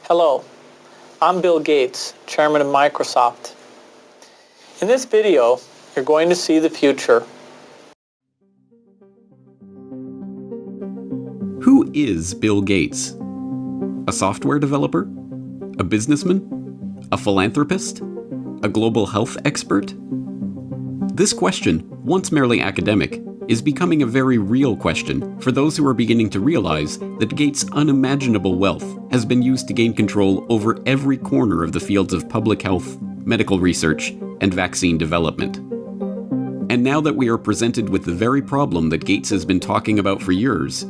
Hello, I'm Bill Gates, Chairman of Microsoft. In this video, you're going to see the future. Who is Bill Gates? A software developer? A businessman? A philanthropist? A global health expert? This question, once merely academic, is becoming a very real question for those who are beginning to realize that Gates' unimaginable wealth has been used to gain control over every corner of the fields of public health, medical research, and vaccine development. And now that we are presented with the very problem that Gates has been talking about for years,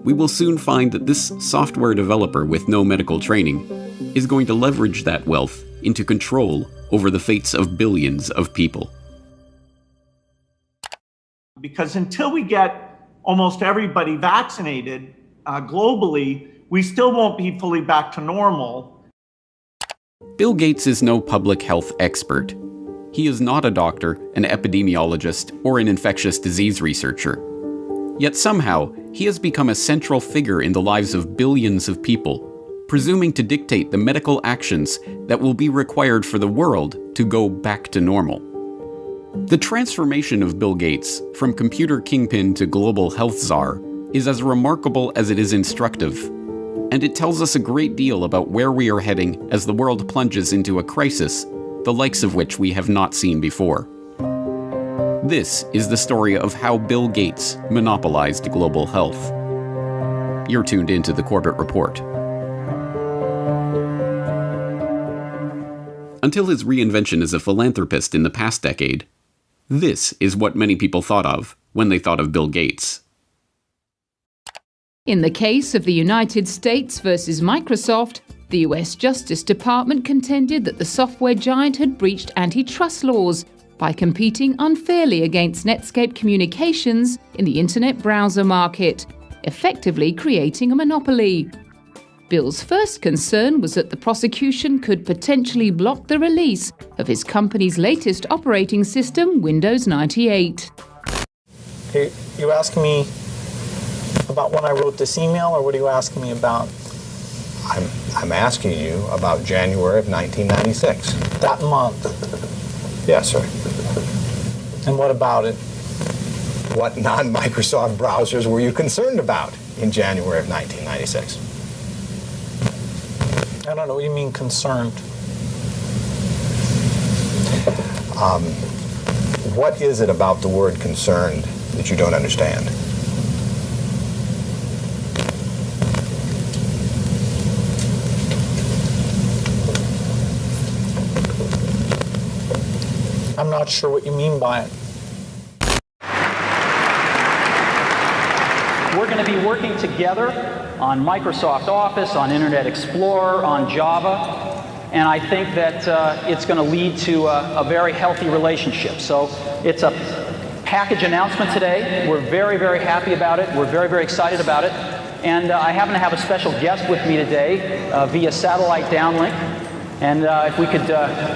we will soon find that this software developer with no medical training is going to leverage that wealth into control over the fates of billions of people. Because until we get almost everybody vaccinated globally, we still won't be fully back to normal. Bill Gates is no public health expert. He is not a doctor, an epidemiologist, or an infectious disease researcher. Yet somehow, he has become a central figure in the lives of billions of people, presuming to dictate the medical actions that will be required for the world to go back to normal. The transformation of Bill Gates from computer kingpin to global health czar is as remarkable as it is instructive, and it tells us a great deal about where we are heading as the world plunges into a crisis, the likes of which we have not seen before. This is the story of how Bill Gates monopolized global health. You're tuned into the Corbett Report. Until his reinvention as a philanthropist in the past decade, this is what many people thought of when they thought of Bill Gates. In the case of the United States versus Microsoft, the US Justice Department contended that the software giant had breached antitrust laws by competing unfairly against Netscape Communications in the internet browser market, effectively creating a monopoly. Bill's first concern was that the prosecution could potentially block the release of his company's latest operating system, Windows 98. Okay, you asking me about when I wrote this email, or what are you asking me about? I'm asking you about January of 1996. That month. Yes, sir. And what about it? What non-Microsoft browsers were you concerned about in January of 1996? I don't know what you mean concerned. What is it about the word concerned that you don't understand? I'm not sure what you mean by it. We're going to be working together on Microsoft Office, on Internet Explorer, on Java, and I think that it's going to lead to a very healthy relationship. So it's a package announcement today. We're very, very happy about it. We're very, very excited about it. And I happen to have a special guest with me today via satellite downlink. And if we could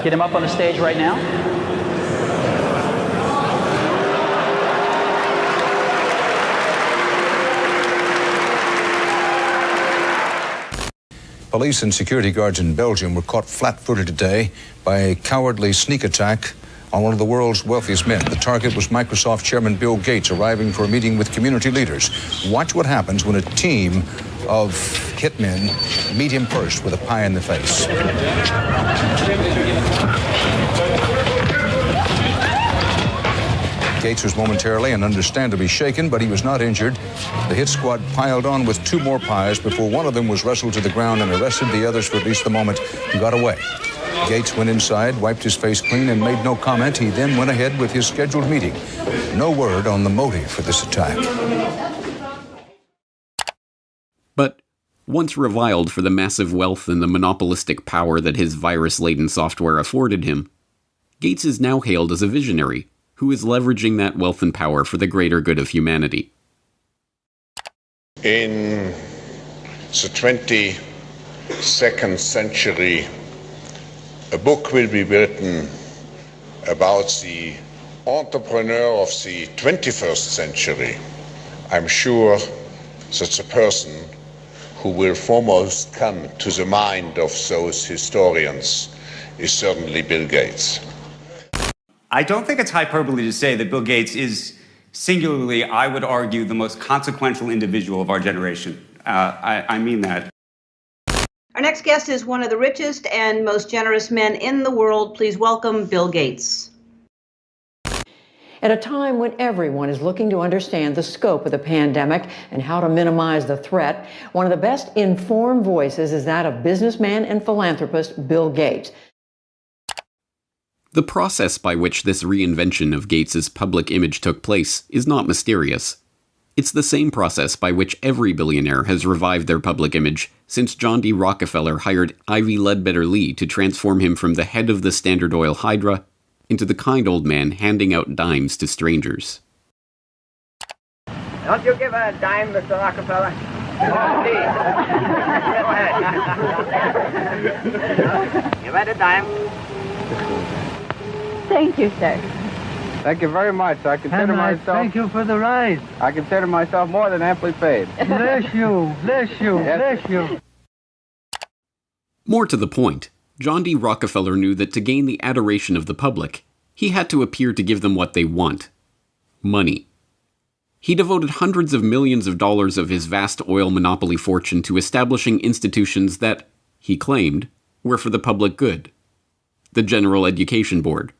get him up on the stage right now. Police and security guards in Belgium were caught flat-footed today by a cowardly sneak attack on one of the world's wealthiest men. The target was Microsoft chairman Bill Gates, arriving for a meeting with community leaders. Watch what happens when a team of hitmen meet him first with a pie in the face. Gates was momentarily and understandably shaken, but he was not injured. The hit squad piled on with two more pies before one of them was wrestled to the ground and arrested. The others, for at least the moment, got away. Gates went inside, wiped his face clean, and made no comment. He then went ahead with his scheduled meeting. No word on the motive for this attack. But once reviled for the massive wealth and the monopolistic power that his virus-laden software afforded him, Gates is now hailed as a visionary who is leveraging that wealth and power for the greater good of humanity. In the 22nd century, a book will be written about the entrepreneur of the 21st century. I'm sure that the person who will foremost come to the mind of those historians is certainly Bill Gates. I don't think it's hyperbole to say that Bill Gates is singularly, I would argue, the most consequential individual of our generation. I mean that. Our next guest is one of the richest and most generous men in the world. Please welcome Bill Gates. At a time when everyone is looking to understand the scope of the pandemic and how to minimize the threat, one of the best informed voices is that of businessman and philanthropist Bill Gates. The process by which this reinvention of Gates's public image took place is not mysterious. It's the same process by which every billionaire has revived their public image since John D. Rockefeller hired Ivy Ledbetter Lee to transform him from the head of the Standard Oil Hydra into the kind old man handing out dimes to strangers. Don't you give a dime, Mr. Rockefeller? Go ahead. Give it a dime. Thank you, sir. Thank you very much. I consider myself... Thank you for the ride. I consider myself more than amply paid. Bless you, bless you, Yes. bless you. More to the point, John D. Rockefeller knew that to gain the adoration of the public, he had to appear to give them what they want: money. He devoted hundreds of millions of dollars of his vast oil monopoly fortune to establishing institutions that, he claimed, were for the public good. The General Education Board,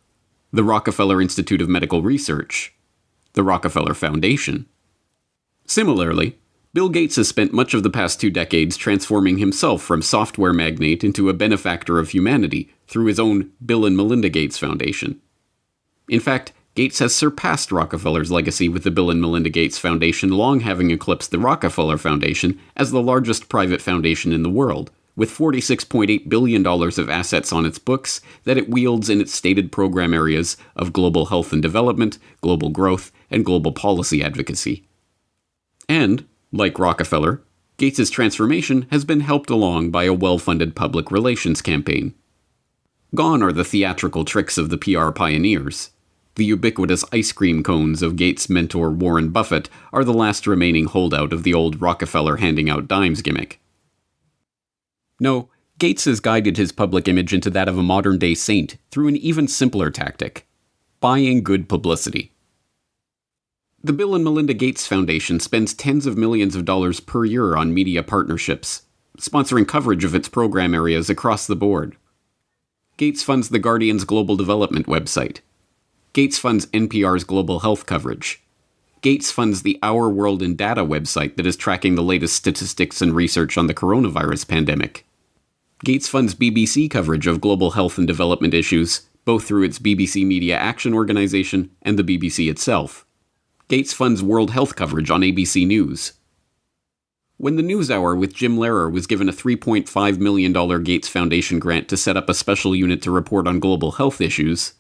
the Rockefeller Institute of Medical Research, the Rockefeller Foundation. Similarly, Bill Gates has spent much of the past 2 decades transforming himself from software magnate into a benefactor of humanity through his own Bill and Melinda Gates Foundation. In fact, Gates has surpassed Rockefeller's legacy with the Bill and Melinda Gates Foundation, long having eclipsed the Rockefeller Foundation as the largest private foundation in the world, with $46.8 billion of assets on its books that it wields in its stated program areas of global health and development, global growth, and global policy advocacy. And, like Rockefeller, Gates's transformation has been helped along by a well-funded public relations campaign. Gone are the theatrical tricks of the PR pioneers. The ubiquitous ice cream cones of Gates' mentor Warren Buffett are the last remaining holdout of the old Rockefeller handing out dimes gimmick. No, Gates has guided his public image into that of a modern-day saint through an even simpler tactic: buying good publicity. The Bill and Melinda Gates Foundation spends tens of millions of dollars per year on media partnerships, sponsoring coverage of its program areas across the board. Gates funds The Guardian's global development website. Gates funds NPR's global health coverage. Gates funds the Our World in Data website that is tracking the latest statistics and research on the coronavirus pandemic. Gates funds BBC coverage of global health and development issues, both through its BBC Media Action Organization and the BBC itself. Gates funds World Health coverage on ABC News. When the NewsHour with Jim Lehrer was given a $3.5 million Gates Foundation grant to set up a special unit to report on global health issues,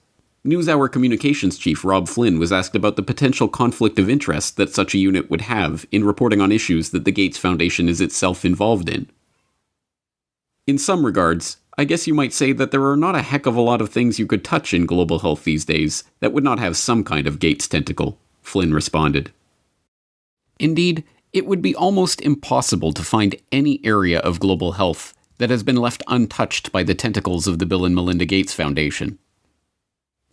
NewsHour communications chief Rob Flynn was asked about the potential conflict of interest that such a unit would have in reporting on issues that the Gates Foundation is itself involved in. In some regards, I guess you might say that there are not a heck of a lot of things you could touch in global health these days that would not have some kind of Gates tentacle, Flynn responded. Indeed, it would be almost impossible to find any area of global health that has been left untouched by the tentacles of the Bill and Melinda Gates Foundation.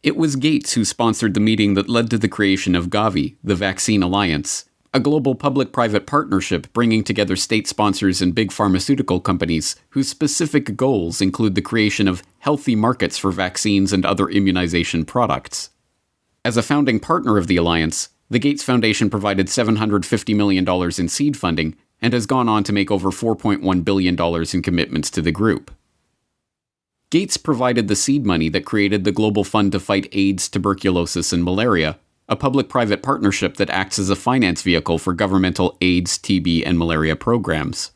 It was Gates who sponsored the meeting that led to the creation of Gavi, the Vaccine Alliance, a global public-private partnership bringing together state sponsors and big pharmaceutical companies whose specific goals include the creation of healthy markets for vaccines and other immunization products. As a founding partner of the alliance, the Gates Foundation provided $750 million in seed funding and has gone on to make over $4.1 billion in commitments to the group. Gates provided the seed money that created the Global Fund to Fight AIDS, Tuberculosis, and Malaria, a public-private partnership that acts as a finance vehicle for governmental AIDS, TB, and malaria programs.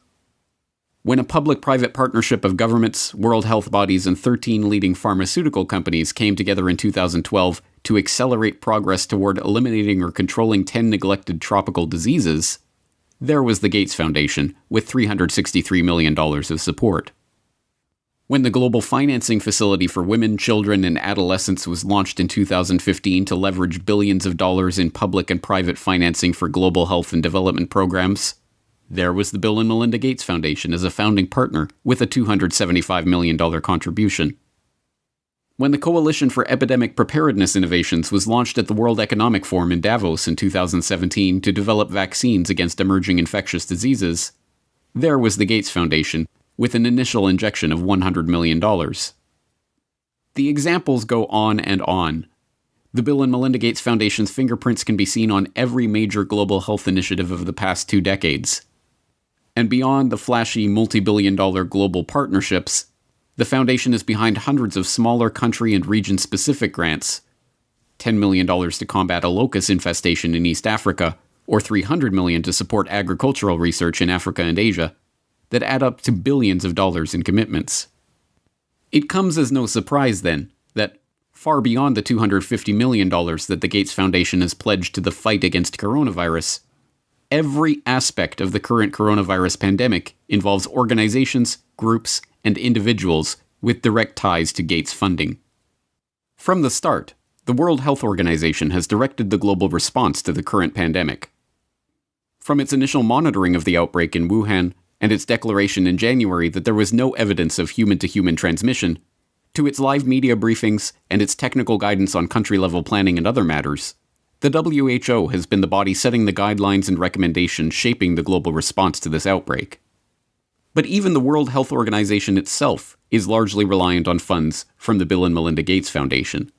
When a public-private partnership of governments, world health bodies, and 13 leading pharmaceutical companies came together in 2012 to accelerate progress toward eliminating or controlling 10 neglected tropical diseases, there was the Gates Foundation, with $363 million of support. When the Global Financing Facility for Women, Children, and Adolescents was launched in 2015 to leverage billions of dollars in public and private financing for global health and development programs, There was the Bill and Melinda Gates Foundation as a founding partner with a $275 million contribution. When the Coalition for Epidemic Preparedness Innovations was launched at the World Economic Forum in Davos in 2017 to develop vaccines against emerging infectious diseases, there was the Gates Foundation with an initial injection of $100 million. The examples go on and on. The Bill and Melinda Gates Foundation's fingerprints can be seen on every major global health initiative of the past 2 decades. And beyond the flashy multi-billion-dollar global partnerships, the foundation is behind hundreds of smaller country and region-specific grants, $10 million to combat a locust infestation in East Africa, or $300 million to support agricultural research in Africa and Asia, that add up to billions of dollars in commitments. It comes as no surprise, then, that far beyond the $250 million that the Gates Foundation has pledged to the fight against coronavirus, every aspect of the current coronavirus pandemic involves organizations, groups, and individuals with direct ties to Gates funding. From the start, the World Health Organization has directed the global response to the current pandemic. From its initial monitoring of the outbreak in Wuhan and its declaration in January that there was no evidence of human-to-human transmission, to its live media briefings and its technical guidance on country-level planning and other matters, the WHO has been the body setting the guidelines and recommendations shaping the global response to this outbreak. But even the World Health Organization itself is largely reliant on funds from the Bill and Melinda Gates Foundation.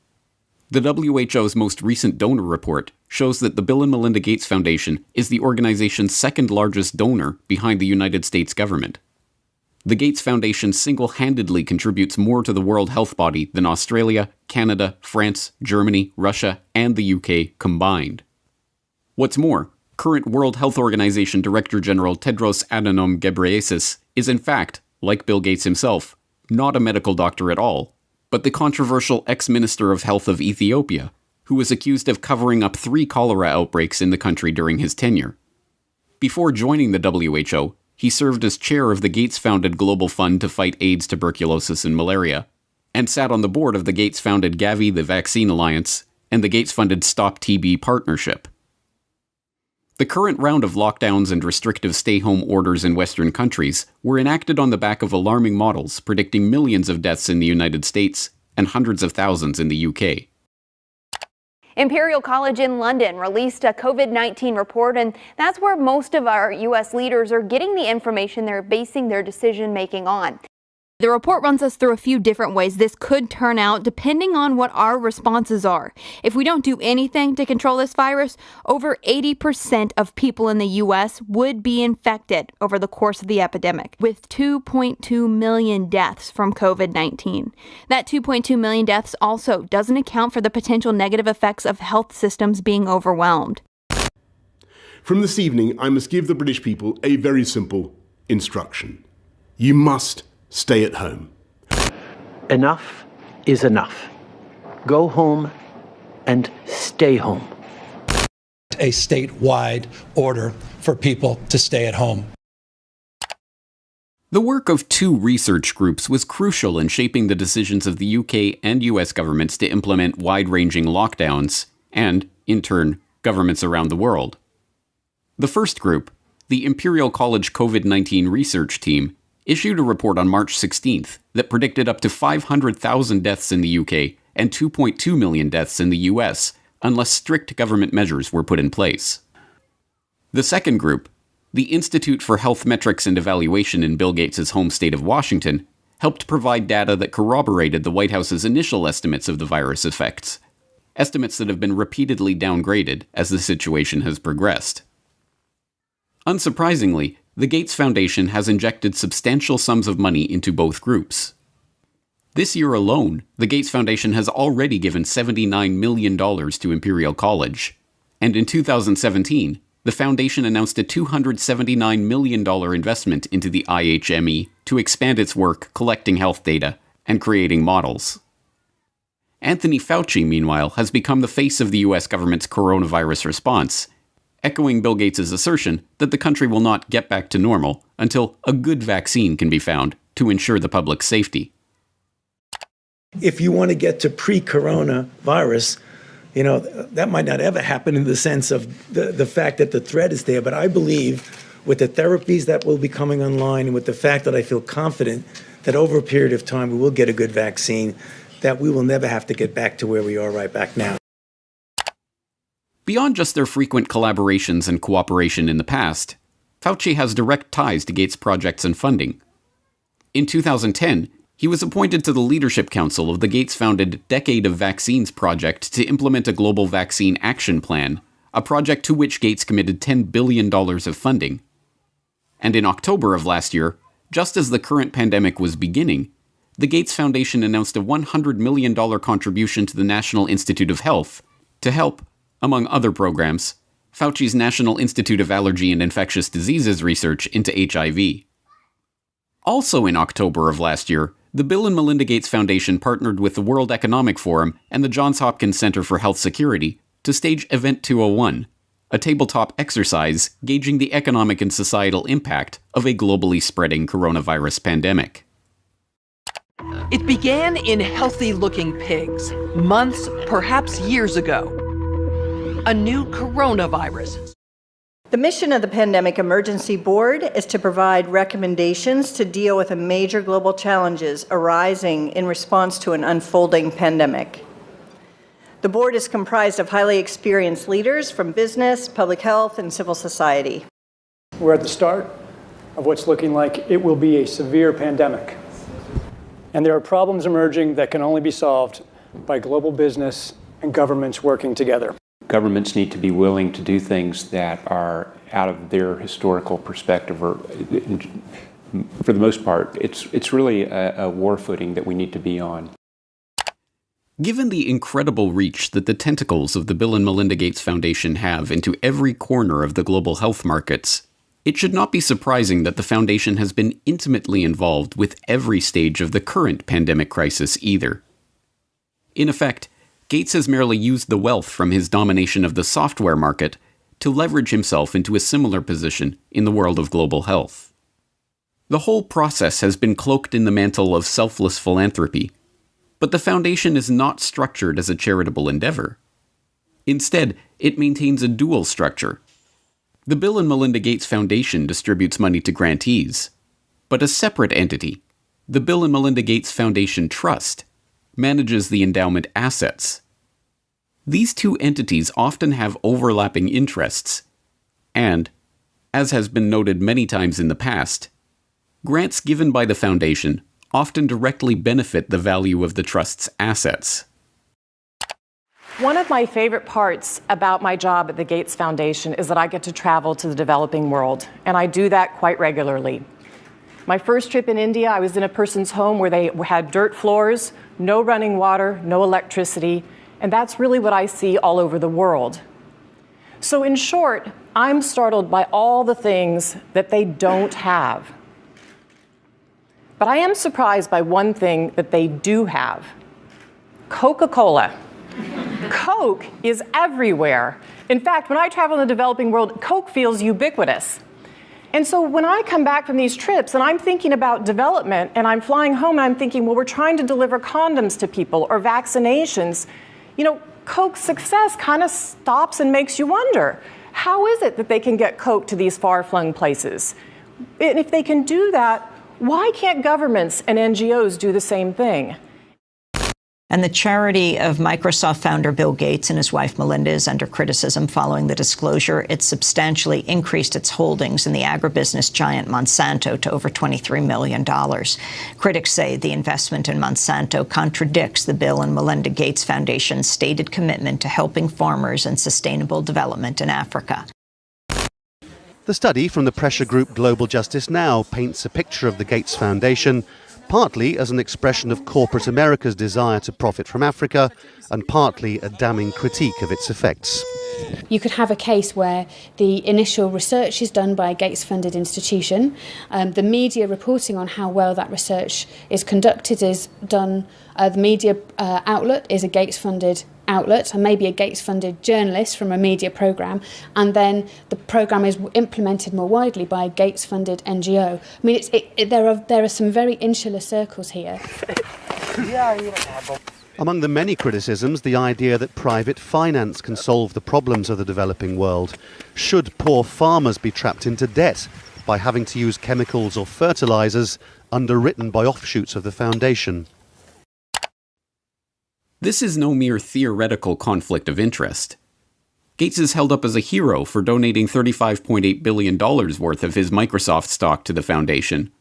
The WHO's most recent donor report shows that the Bill and Melinda Gates Foundation is the organization's second largest donor behind the United States government. The Gates Foundation single-handedly contributes more to the World Health Body than Australia, Canada, France, Germany, Russia, and the UK combined. What's more, current World Health Organization Director General Tedros Adhanom Ghebreyesus is in fact, like Bill Gates himself, not a medical doctor at all, but the controversial ex-Minister of Health of Ethiopia, who was accused of covering up 3 cholera outbreaks in the country during his tenure. Before joining the WHO, he served as chair of the Gates-founded Global Fund to fight AIDS, tuberculosis, and malaria, and sat on the board of the Gates-founded Gavi, the Vaccine Alliance, and the Gates-funded Stop TB Partnership. The current round of lockdowns and restrictive stay-home orders in Western countries were enacted on the back of alarming models predicting millions of deaths in the United States and hundreds of thousands in the UK. Imperial College in London released a COVID-19 report, and that's where most of our U.S. leaders are getting the information they're basing their decision-making on. The report runs us through a few different ways this could turn out depending on what our responses are. If we don't do anything to control this virus, over 80% of people in the U.S. would be infected over the course of the epidemic, with 2.2 million deaths from COVID-19. That 2.2 million deaths also doesn't account for the potential negative effects of health systems being overwhelmed. From this evening, I must give the British people a very simple instruction. You must stay at home. Enough is enough. Go home and stay home. A statewide order for people to stay at home. The work of 2 research groups was crucial in shaping the decisions of the UK and US governments to implement wide-ranging lockdowns, and, in turn, governments around the world. The first group, the Imperial College COVID-19 Research Team, issued a report on March 16th that predicted up to 500,000 deaths in the UK and 2.2 million deaths in the US unless strict government measures were put in place. The second group, the Institute for Health Metrics and Evaluation in Bill Gates' home state of Washington, helped provide data that corroborated the White House's initial estimates of the virus effects, estimates that have been repeatedly downgraded as the situation has progressed. Unsurprisingly, the Gates Foundation has injected substantial sums of money into both groups. This year alone, the Gates Foundation has already given $79 million to Imperial College, and in 2017, the foundation announced a $279 million investment into the IHME to expand its work collecting health data and creating models. Anthony Fauci, meanwhile, has become the face of the US government's coronavirus response, echoing Bill Gates' assertion that the country will not get back to normal until a good vaccine can be found to ensure the public's safety. If you want to get to pre-corona virus, that might not ever happen in the sense of the fact that the threat is there, but I believe with the therapies that will be coming online and with the fact that I feel confident that over a period of time we will get a good vaccine, that we will never have to get back to where we are right back now. Beyond just their frequent collaborations and cooperation in the past, Fauci has direct ties to Gates' projects and funding. In 2010, he was appointed to the Leadership Council of the Gates-founded Decade of Vaccines project to implement a global vaccine action plan, a project to which Gates committed $10 billion of funding. And in October of last year, just as the current pandemic was beginning, the Gates Foundation announced a $100 million contribution to the National Institute of Health to help, among other programs, Fauci's National Institute of Allergy and Infectious Diseases research into HIV. Also in October of last year, the Bill and Melinda Gates Foundation partnered with the World Economic Forum and the Johns Hopkins Center for Health Security to stage Event 201, a tabletop exercise gauging the economic and societal impact of a globally spreading coronavirus pandemic. It began in healthy-looking pigs, months, perhaps years ago. A new coronavirus. The mission of the Pandemic Emergency Board is to provide recommendations to deal with the major global challenges arising in response to an unfolding pandemic. The board is comprised of highly experienced leaders from business, public health, and civil society. We're at the start of what's looking like it will be a severe pandemic. And there are problems emerging that can only be solved by global business and governments working together. Governments need to be willing to do things that are out of their historical perspective, or for the most part, it's really a war footing that we need to be on. Given the incredible reach that the tentacles of the Bill and Melinda Gates Foundation have into every corner of the global health markets, it should not be surprising that the foundation has been intimately involved with every stage of the current pandemic crisis either. In effect, Gates has merely used the wealth from his domination of the software market to leverage himself into a similar position in the world of global health. The whole process has been cloaked in the mantle of selfless philanthropy, but the foundation is not structured as a charitable endeavor. Instead, it maintains a dual structure. The Bill and Melinda Gates Foundation distributes money to grantees, but a separate entity, the Bill and Melinda Gates Foundation Trust, manages the endowment assets. These two entities often have overlapping interests, and, as has been noted many times in the past, grants given by the foundation often directly benefit the value of the trust's assets. One of my favorite parts about my job at the Gates Foundation is that I get to travel to the developing world, and I do that quite regularly. My first trip in India, I was in a person's home where they had dirt floors, no running water, no electricity, and that's really what I see all over the world. So in short, I'm startled by all the things that they don't have. But I am surprised by one thing that they do have: Coca-Cola. Coke is everywhere. In fact, when I travel in the developing world, Coke feels ubiquitous. And so when I come back from these trips and I'm thinking about development and I'm flying home and I'm thinking, well, we're trying to deliver condoms to people or vaccinations, you know, Coke's success kind of stops and makes you wonder, how is it that they can get Coke to these far-flung places? And if they can do that, why can't governments and NGOs do the same thing? And the charity of Microsoft founder Bill Gates and his wife Melinda is under criticism following the disclosure. It substantially increased its holdings in the agribusiness giant Monsanto to over $23 million. Critics say the investment in Monsanto contradicts the Bill and Melinda Gates Foundation's stated commitment to helping farmers and sustainable development in Africa. The study from the pressure group Global Justice Now paints a picture of the Gates Foundation partly as an expression of corporate America's desire to profit from Africa, and partly a damning critique of its effects. You could have a case where the initial research is done by a Gates-funded institution, the media reporting on how well that research is conducted is done, the media outlet is a Gates-funded outlet and maybe a Gates-funded journalist from a media programme, and then the programme is implemented more widely by a Gates-funded NGO. I mean, there are some very insular circles here. Among the many criticisms, the idea that private finance can solve the problems of the developing world. Should poor farmers be trapped into debt by having to use chemicals or fertilizers underwritten by offshoots of the foundation? This is no mere theoretical conflict of interest. Gates is held up as a hero for donating $35.8 billion worth of his Microsoft stock to the foundation.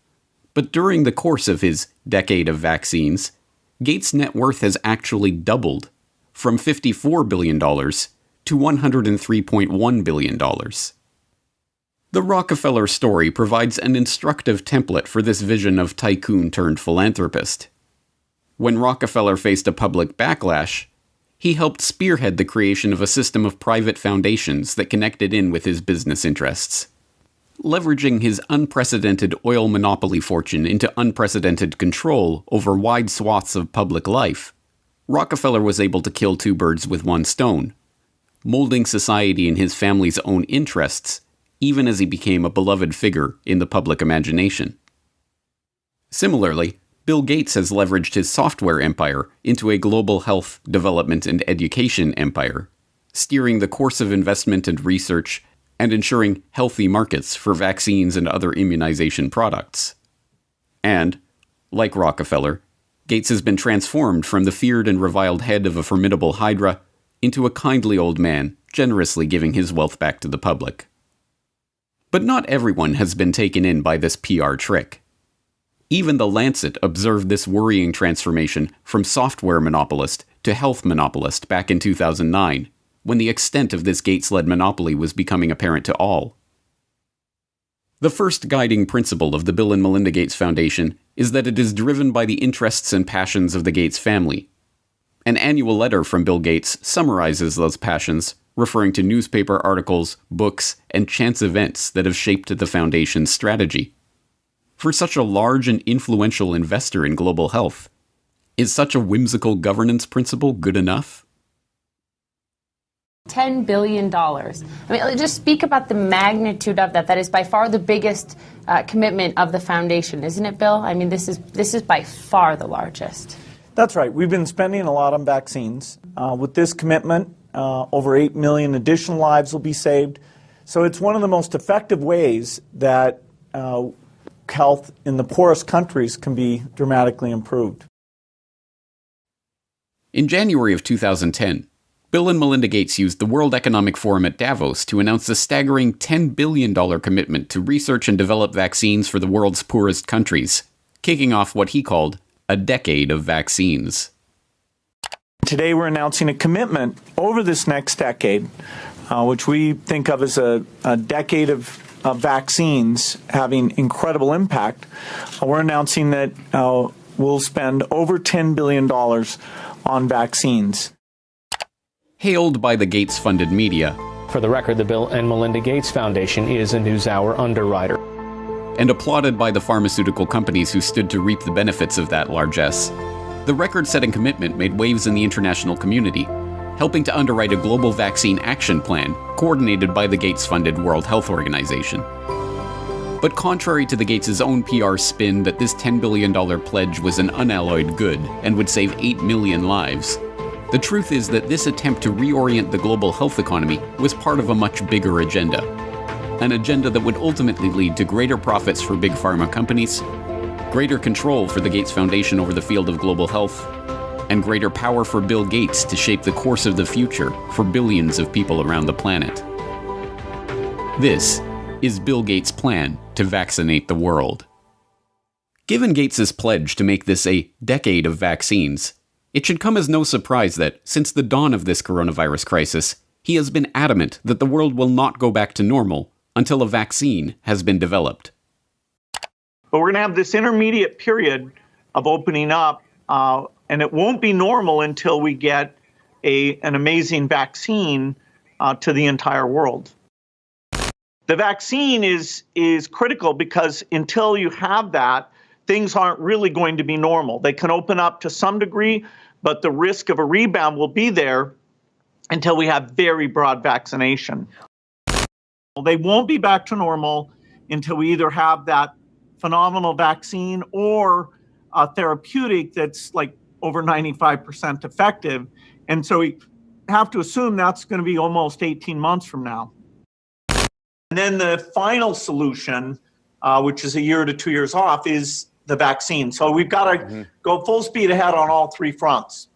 But during the course of his decade of vaccines, Gates' net worth has actually doubled, from $54 billion to $103.1 billion. The Rockefeller story provides an instructive template for this vision of tycoon turned philanthropist. When Rockefeller faced a public backlash, he helped spearhead the creation of a system of private foundations that connected in with his business interests. Leveraging his unprecedented oil monopoly fortune into unprecedented control over wide swaths of public life, Rockefeller was able to kill two birds with one stone, molding society in his family's own interests, even as he became a beloved figure in the public imagination. Similarly, Bill Gates has leveraged his software empire into a global health, development, and education empire, steering the course of investment and research and ensuring healthy markets for vaccines and other immunization products. And, like Rockefeller, Gates has been transformed from the feared and reviled head of a formidable hydra into a kindly old man, generously giving his wealth back to the public. But not everyone has been taken in by this PR trick. Even The Lancet observed this worrying transformation from software monopolist to health monopolist back in 2009, when the extent of this Gates-led monopoly was becoming apparent to all. The first guiding principle of the Bill and Melinda Gates Foundation is that it is driven by the interests and passions of the Gates family. An annual letter from Bill Gates summarizes those passions, referring to newspaper articles, books, and chance events that have shaped the foundation's strategy. For such a large and influential investor in global health, is such a whimsical governance principle good enough? $10 billion. I mean, just speak about the magnitude of that. That is by far the biggest commitment of the foundation, isn't it, Bill? I mean, this is by far the largest. That's right. We've been spending a lot on vaccines. With this commitment, over 8 million additional lives will be saved. So it's one of the most effective ways that health in the poorest countries can be dramatically improved. In January of 2010, Bill and Melinda Gates used the World Economic Forum at Davos to announce a staggering $10 billion commitment to research and develop vaccines for the world's poorest countries, kicking off what he called a decade of vaccines. Today we're announcing a commitment over this next decade, which we think of as a decade of vaccines having incredible impact. We're announcing that we'll spend over $10 billion on vaccines. Hailed by the Gates-funded media. For the record, the Bill and Melinda Gates Foundation is a NewsHour underwriter. And applauded by the pharmaceutical companies who stood to reap the benefits of that largesse. The record-setting commitment made waves in the international community, helping to underwrite a global vaccine action plan coordinated by the Gates-funded World Health Organization. But contrary to the Gates' own PR spin that this $10 billion pledge was an unalloyed good and would save 8 million lives, the truth is that this attempt to reorient the global health economy was part of a much bigger agenda. An agenda that would ultimately lead to greater profits for big pharma companies, greater control for the Gates Foundation over the field of global health, and greater power for Bill Gates to shape the course of the future for billions of people around the planet. This is Bill Gates' plan to vaccinate the world. Given Gates' pledge to make this a decade of vaccines, it should come as no surprise that, since the dawn of this coronavirus crisis, he has been adamant that the world will not go back to normal until a vaccine has been developed. But we're going to have this intermediate period of opening up, and it won't be normal until we get an amazing vaccine to the entire world. The vaccine is critical because until you have that, things aren't really going to be normal. They can open up to some degree, but the risk of a rebound will be there until we have very broad vaccination. They won't be back to normal until we either have that phenomenal vaccine or a therapeutic that's like over 95% effective. And so we have to assume that's going to be almost 18 months from now. And then the final solution, which is a year to 2 years off, is the vaccine. So we've got to go full speed ahead on all three fronts.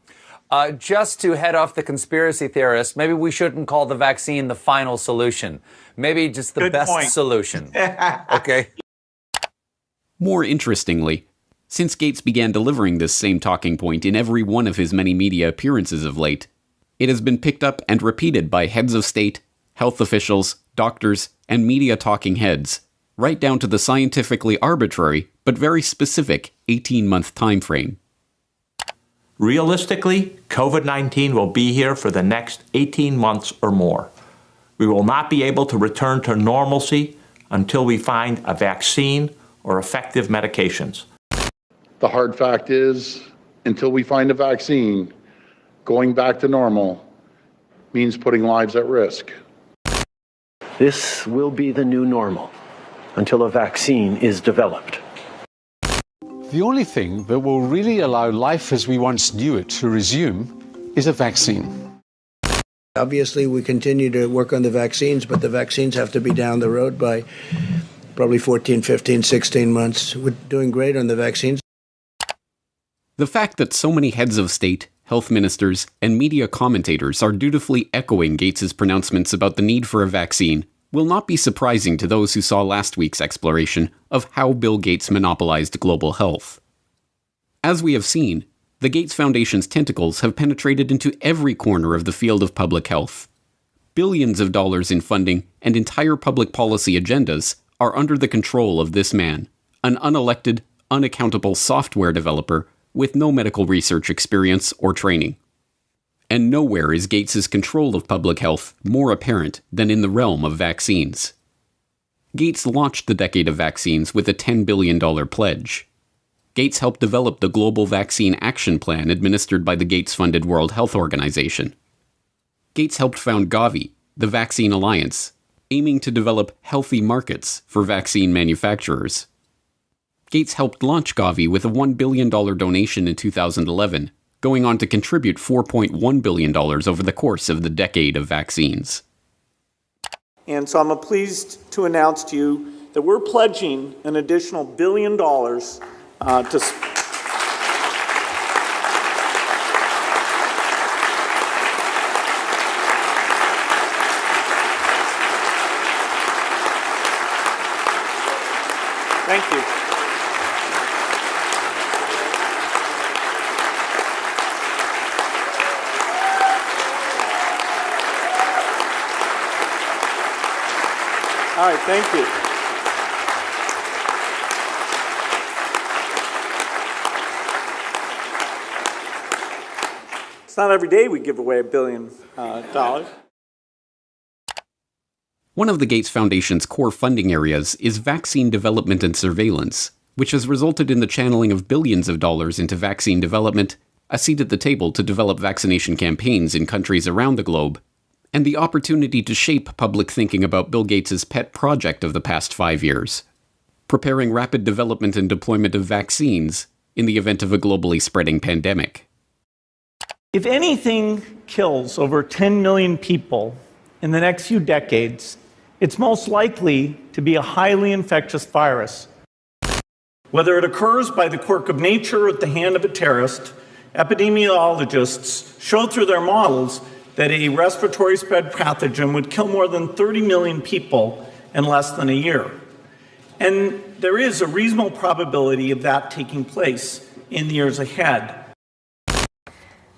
Just to head off the conspiracy theorists, maybe we shouldn't call the vaccine the final solution. Maybe just the best solution. Okay. More interestingly, since Gates began delivering this same talking point in every one of his many media appearances of late, it has been picked up and repeated by heads of state, health officials, doctors, and media talking heads, right down to the scientifically arbitrary but very specific 18-month time frame. Realistically, COVID-19 will be here for the next 18 months or more. We will not be able to return to normalcy until we find a vaccine or effective medications. The hard fact is, until we find a vaccine, going back to normal means putting lives at risk. This will be the new normal until a vaccine is developed. The only thing that will really allow life as we once knew it to resume is a vaccine. Obviously, we continue to work on the vaccines, but the vaccines have to be down the road by probably 14, 15, 16 months. We're doing great on the vaccines. The fact that so many heads of state, health ministers, and media commentators are dutifully echoing Gates's pronouncements about the need for a vaccine will not be surprising to those who saw last week's exploration of how Bill Gates monopolized global health. As we have seen, the Gates Foundation's tentacles have penetrated into every corner of the field of public health. Billions of dollars in funding and entire public policy agendas are under the control of this man, an unelected, unaccountable software developer with no medical research experience or training. And nowhere is Gates's control of public health more apparent than in the realm of vaccines. Gates launched the decade of vaccines with a $10 billion pledge. Gates helped develop the Global Vaccine Action Plan administered by the Gates-funded World Health Organization. Gates helped found Gavi, the Vaccine Alliance, aiming to develop healthy markets for vaccine manufacturers. Gates helped launch Gavi with a $1 billion donation in 2011, going on to contribute $4.1 billion over the course of the decade of vaccines. And so I'm pleased to announce to you that we're pledging an additional $1 billion to... Thank you. All right, thank you. It's not every day we give away $1 billion. One of the Gates Foundation's core funding areas is vaccine development and surveillance, which has resulted in the channeling of billions of dollars into vaccine development, a seat at the table to develop vaccination campaigns in countries around the globe, and the opportunity to shape public thinking about Bill Gates's pet project of the past 5 years, preparing rapid development and deployment of vaccines in the event of a globally spreading pandemic. If anything kills over 10 million people in the next few decades, it's most likely to be a highly infectious virus. Whether it occurs by the quirk of nature or at the hand of a terrorist, epidemiologists show through their models that a respiratory spread pathogen would kill more than 30 million people in less than a year. And there is a reasonable probability of that taking place in the years ahead.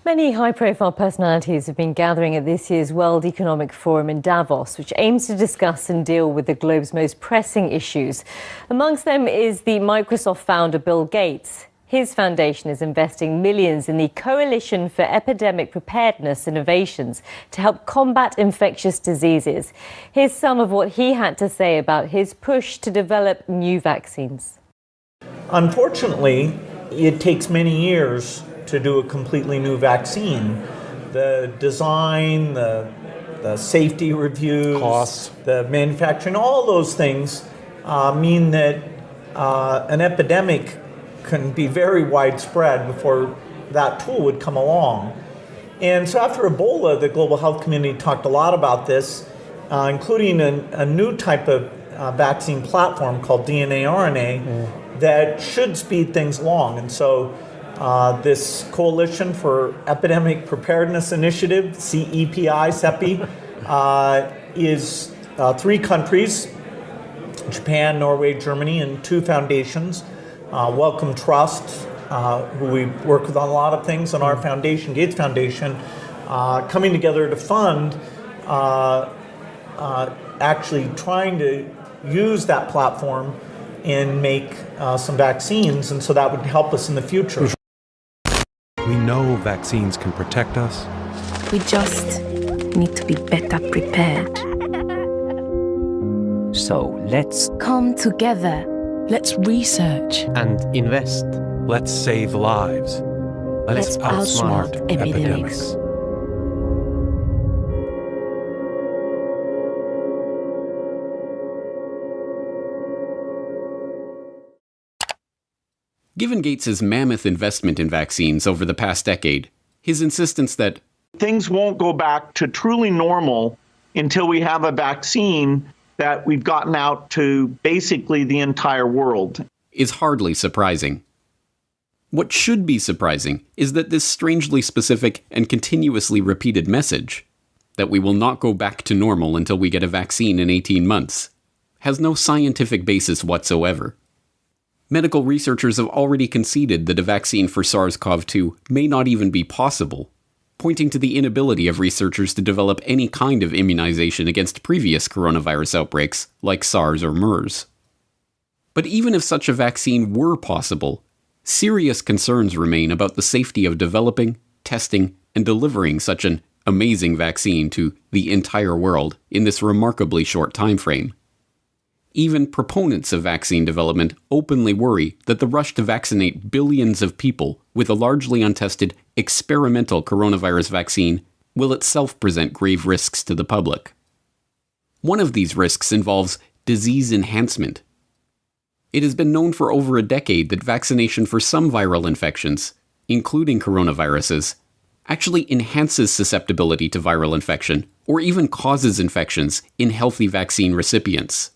Many high-profile personalities have been gathering at this year's World Economic Forum in Davos, which aims to discuss and deal with the globe's most pressing issues. Amongst them is the Microsoft founder Bill Gates. His foundation is investing millions in the Coalition for Epidemic Preparedness Innovations to help combat infectious diseases. Here's some of what he had to say about his push to develop new vaccines. Unfortunately, it takes many years to do a completely new vaccine. The design, the safety reviews, costs, the manufacturing, all those things mean that an epidemic can be very widespread before that tool would come along. And so after Ebola, the global health community talked a lot about this, including a new type of vaccine platform called DNA-RNA that should speed things along. And so this Coalition for Epidemic Preparedness Initiative, CEPI, is 3 countries, Japan, Norway, Germany, and 2 foundations. Wellcome Trust, who we work with on a lot of things, and our foundation, Gates Foundation, coming together to fund actually trying to use that platform and make some vaccines, and so that would help us in the future. We know vaccines can protect us. We just need to be better prepared. So let's come together. Let's research and invest. Let's save lives. Let's outsmart epidemics. Given Gates's mammoth investment in vaccines over the past decade, his insistence that things won't go back to truly normal until we have a vaccine that we've gotten out to basically the entire world is hardly surprising. What should be surprising is that this strangely specific and continuously repeated message, that we will not go back to normal until we get a vaccine in 18 months, has no scientific basis whatsoever. Medical researchers have already conceded that a vaccine for SARS-CoV-2 may not even be possible, pointing to the inability of researchers to develop any kind of immunization against previous coronavirus outbreaks, like SARS or MERS. But even if such a vaccine were possible, serious concerns remain about the safety of developing, testing, and delivering such an amazing vaccine to the entire world in this remarkably short time frame. Even proponents of vaccine development openly worry that the rush to vaccinate billions of people with a largely untested experimental coronavirus vaccine will itself present grave risks to the public. One of these risks involves disease enhancement. It has been known for over a decade that vaccination for some viral infections, including coronaviruses, actually enhances susceptibility to viral infection or even causes infections in healthy vaccine recipients.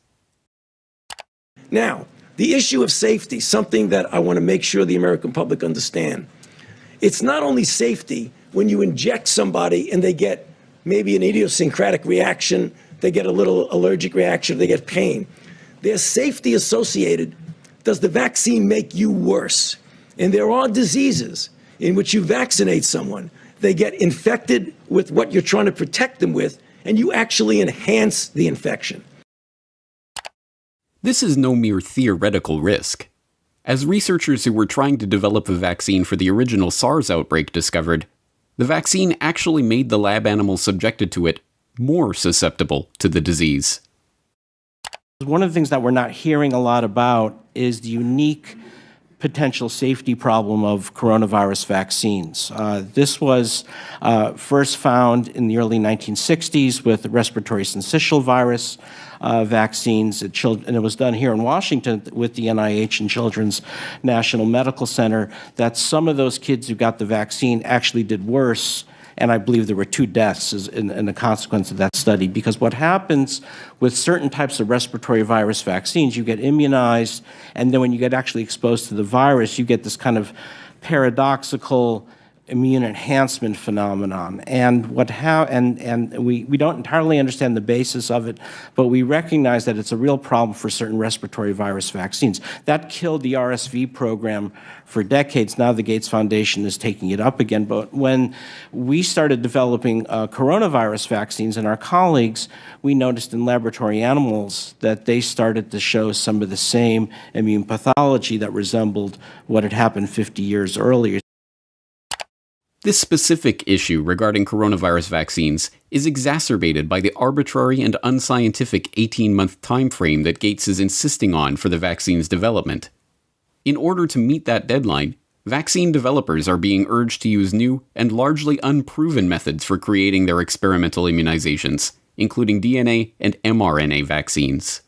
Now, the issue of safety, something that I want to make sure the American public understand. It's not only safety when you inject somebody and they get maybe an idiosyncratic reaction, they get a little allergic reaction, they get pain. There's safety associated. Does the vaccine make you worse? And there are diseases in which you vaccinate someone, they get infected with what you're trying to protect them with, and you actually enhance the infection. This is no mere theoretical risk. As researchers who were trying to develop a vaccine for the original SARS outbreak discovered, the vaccine actually made the lab animals subjected to it more susceptible to the disease. One of the things that we're not hearing a lot about is the unique potential safety problem of coronavirus vaccines. This was first found in the early 1960s with the respiratory syncytial virus vaccines, and it was done here in Washington with the NIH and Children's National Medical Center, that some of those kids who got the vaccine actually did worse, and I believe there were 2 deaths in the consequence of that study. Because what happens with certain types of respiratory virus vaccines, you get immunized, and then when you get actually exposed to the virus, you get this kind of paradoxical immune enhancement phenomenon. And we don't entirely understand the basis of it, but we recognize that it's a real problem for certain respiratory virus vaccines. That killed the RSV program for decades. Now the Gates Foundation is taking it up again. But when we started developing coronavirus vaccines and our colleagues, we noticed in laboratory animals that they started to show some of the same immune pathology that resembled what had happened 50 years earlier. This specific issue regarding coronavirus vaccines is exacerbated by the arbitrary and unscientific 18-month time frame that Gates is insisting on for the vaccine's development. In order to meet that deadline, vaccine developers are being urged to use new and largely unproven methods for creating their experimental immunizations, including DNA and mRNA vaccines.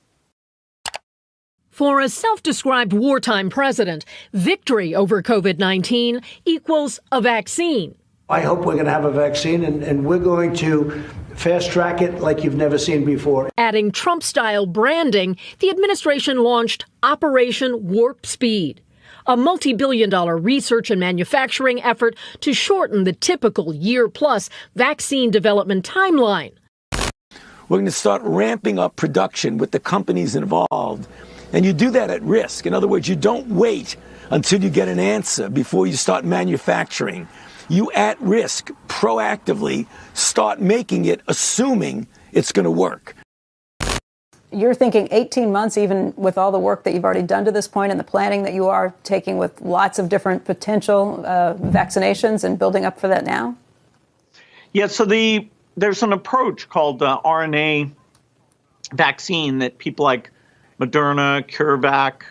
For a self-described wartime president, victory over COVID-19 equals a vaccine. I hope we're going to have a vaccine, and we're going to fast-track it like you've never seen before. Adding Trump-style branding, the administration launched Operation Warp Speed, a multi-billion-dollar research and manufacturing effort to shorten the typical year-plus vaccine development timeline. We're going to start ramping up production with the companies involved. And you do that at risk. In other words, you don't wait until you get an answer before you start manufacturing. You, at risk, proactively start making it, assuming it's going to work. You're thinking 18 months, even with all the work that you've already done to this point and the planning that you are taking with lots of different potential vaccinations and building up for that now? Yeah, so there's an approach called RNA vaccine that people like Moderna, CureVac,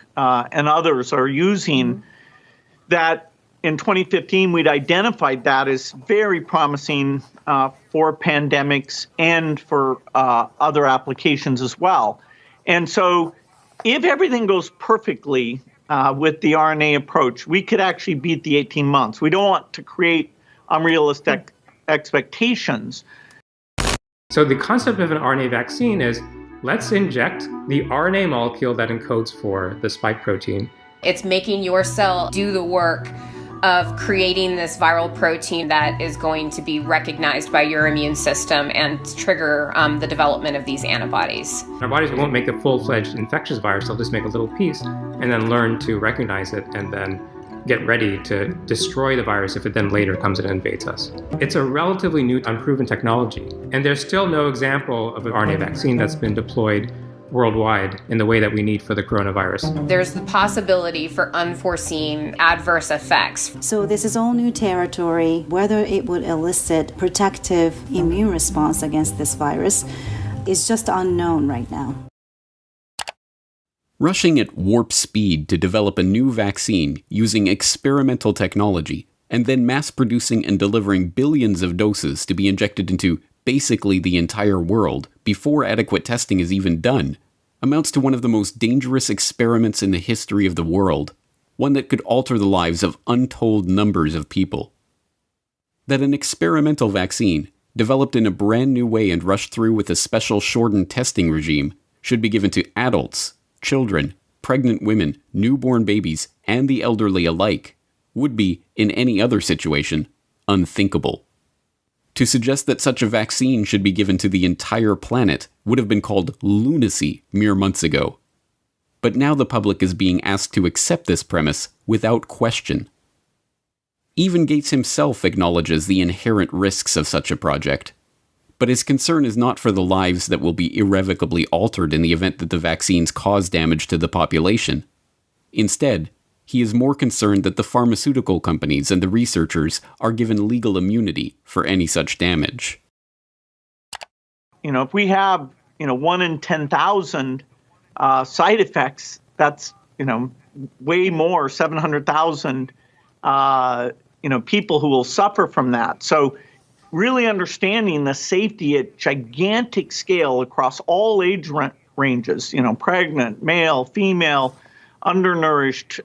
and others are using that in 2015, we'd identified that as very promising for pandemics and for other applications as well. And so if everything goes perfectly with the RNA approach, we could actually beat the 18 months. We don't want to create unrealistic expectations. So the concept of an RNA vaccine is, let's inject the RNA molecule that encodes for the spike protein. It's making your cell do the work of creating this viral protein that is going to be recognized by your immune system and trigger the development of these antibodies. Our bodies won't make a full-fledged infectious virus, they'll just make a little piece and then learn to recognize it and then get ready to destroy the virus if it then later comes and invades us. It's a relatively new, unproven technology, and there's still no example of an RNA vaccine that's been deployed worldwide in the way that we need for the coronavirus. There's the possibility for unforeseen adverse effects. So this is all new territory. Whether it would elicit protective immune response against this virus is just unknown right now. Rushing at warp speed to develop a new vaccine using experimental technology and then mass producing and delivering billions of doses to be injected into basically the entire world before adequate testing is even done amounts to one of the most dangerous experiments in the history of the world, one that could alter the lives of untold numbers of people. That an experimental vaccine, developed in a brand new way and rushed through with a special shortened testing regime, should be given to adults, children, pregnant women, newborn babies, and the elderly alike, would be, in any other situation, unthinkable. To suggest that such a vaccine should be given to the entire planet would have been called lunacy mere months ago. But now the public is being asked to accept this premise without question. Even Gates himself acknowledges the inherent risks of such a project. But his concern is not for the lives that will be irrevocably altered in the event that the vaccines cause damage to the population. Instead, he is more concerned that the pharmaceutical companies and the researchers are given legal immunity for any such damage. If we have, 1 in 10,000 side effects, that's, way more, 700,000, people who will suffer from that. So really understanding the safety at gigantic scale across all age ranges, pregnant, male, female, undernourished,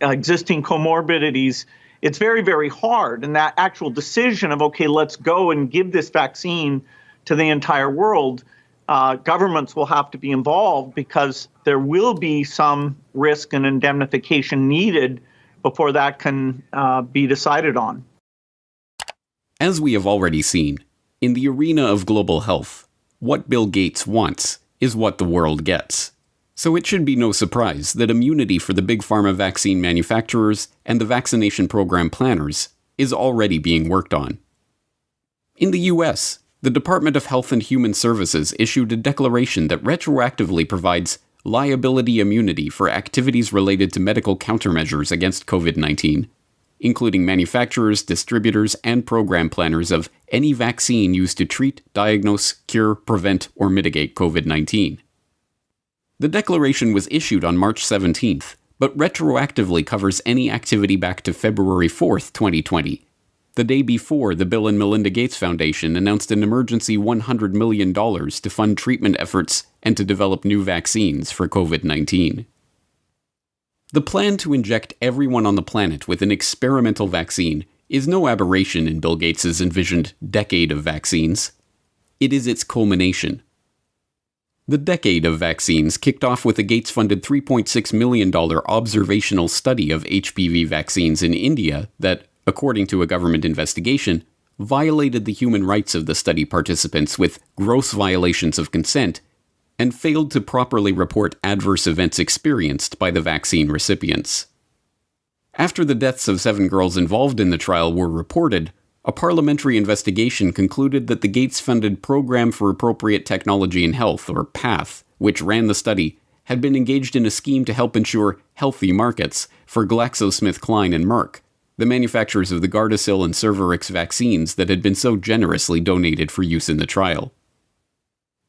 existing comorbidities, it's very, very hard. And that actual decision of, okay, let's go and give this vaccine to the entire world, governments will have to be involved because there will be some risk and indemnification needed before that can be decided on. As we have already seen, in the arena of global health, what Bill Gates wants is what the world gets. So it should be no surprise that immunity for the big pharma vaccine manufacturers and the vaccination program planners is already being worked on. In the US, the Department of Health and Human Services issued a declaration that retroactively provides liability immunity for activities related to medical countermeasures against COVID-19, including manufacturers, distributors, and program planners of any vaccine used to treat, diagnose, cure, prevent, or mitigate COVID-19. The declaration was issued on March 17th, but retroactively covers any activity back to February 4th, 2020, the day before the Bill and Melinda Gates Foundation announced an emergency $100 million to fund treatment efforts and to develop new vaccines for COVID-19. The plan to inject everyone on the planet with an experimental vaccine is no aberration in Bill Gates' envisioned decade of vaccines. It is its culmination. The decade of vaccines kicked off with a Gates-funded $3.6 million observational study of HPV vaccines in India that, according to a government investigation, violated the human rights of the study participants with gross violations of consent and failed to properly report adverse events experienced by the vaccine recipients. After the deaths of 7 girls involved in the trial were reported, a parliamentary investigation concluded that the Gates-funded Program for Appropriate Technology in Health, or PATH, which ran the study, had been engaged in a scheme to help ensure healthy markets for GlaxoSmithKline and Merck, the manufacturers of the Gardasil and Cervarix vaccines that had been so generously donated for use in the trial.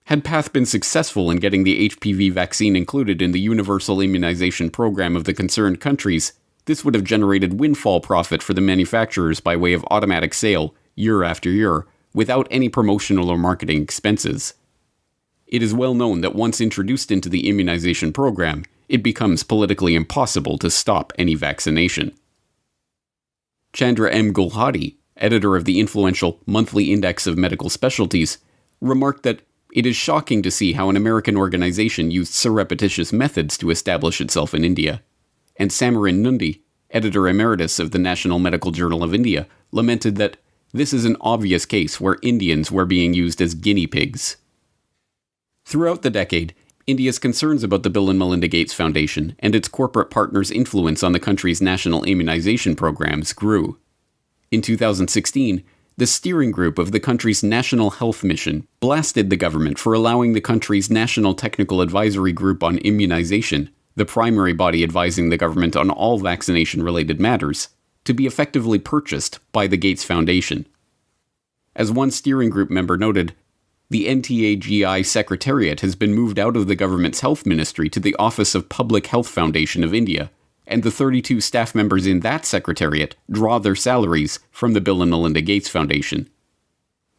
Had PATH been successful in getting the HPV vaccine included in the universal immunization program of the concerned countries, this would have generated windfall profit for the manufacturers by way of automatic sale, year after year, without any promotional or marketing expenses. It is well known that once introduced into the immunization program, it becomes politically impossible to stop any vaccination. Chandra M. Gulhati, editor of the influential Monthly Index of Medical Specialties, remarked that it is shocking to see how an American organization used surreptitious methods to establish itself in India. And Samarin Nundi, editor emeritus of the National Medical Journal of India, lamented that this is an obvious case where Indians were being used as guinea pigs. Throughout the decade, India's concerns about the Bill and Melinda Gates Foundation and its corporate partners' influence on the country's national immunization programs grew. In 2016, the steering group of the country's National Health Mission blasted the government for allowing the country's National Technical Advisory Group on Immunization, the primary body advising the government on all vaccination-related matters, to be effectively purchased by the Gates Foundation. As one steering group member noted, the NTAGI Secretariat has been moved out of the government's health ministry to the Office of Public Health Foundation of India, and the 32 staff members in that secretariat draw their salaries from the Bill and Melinda Gates Foundation.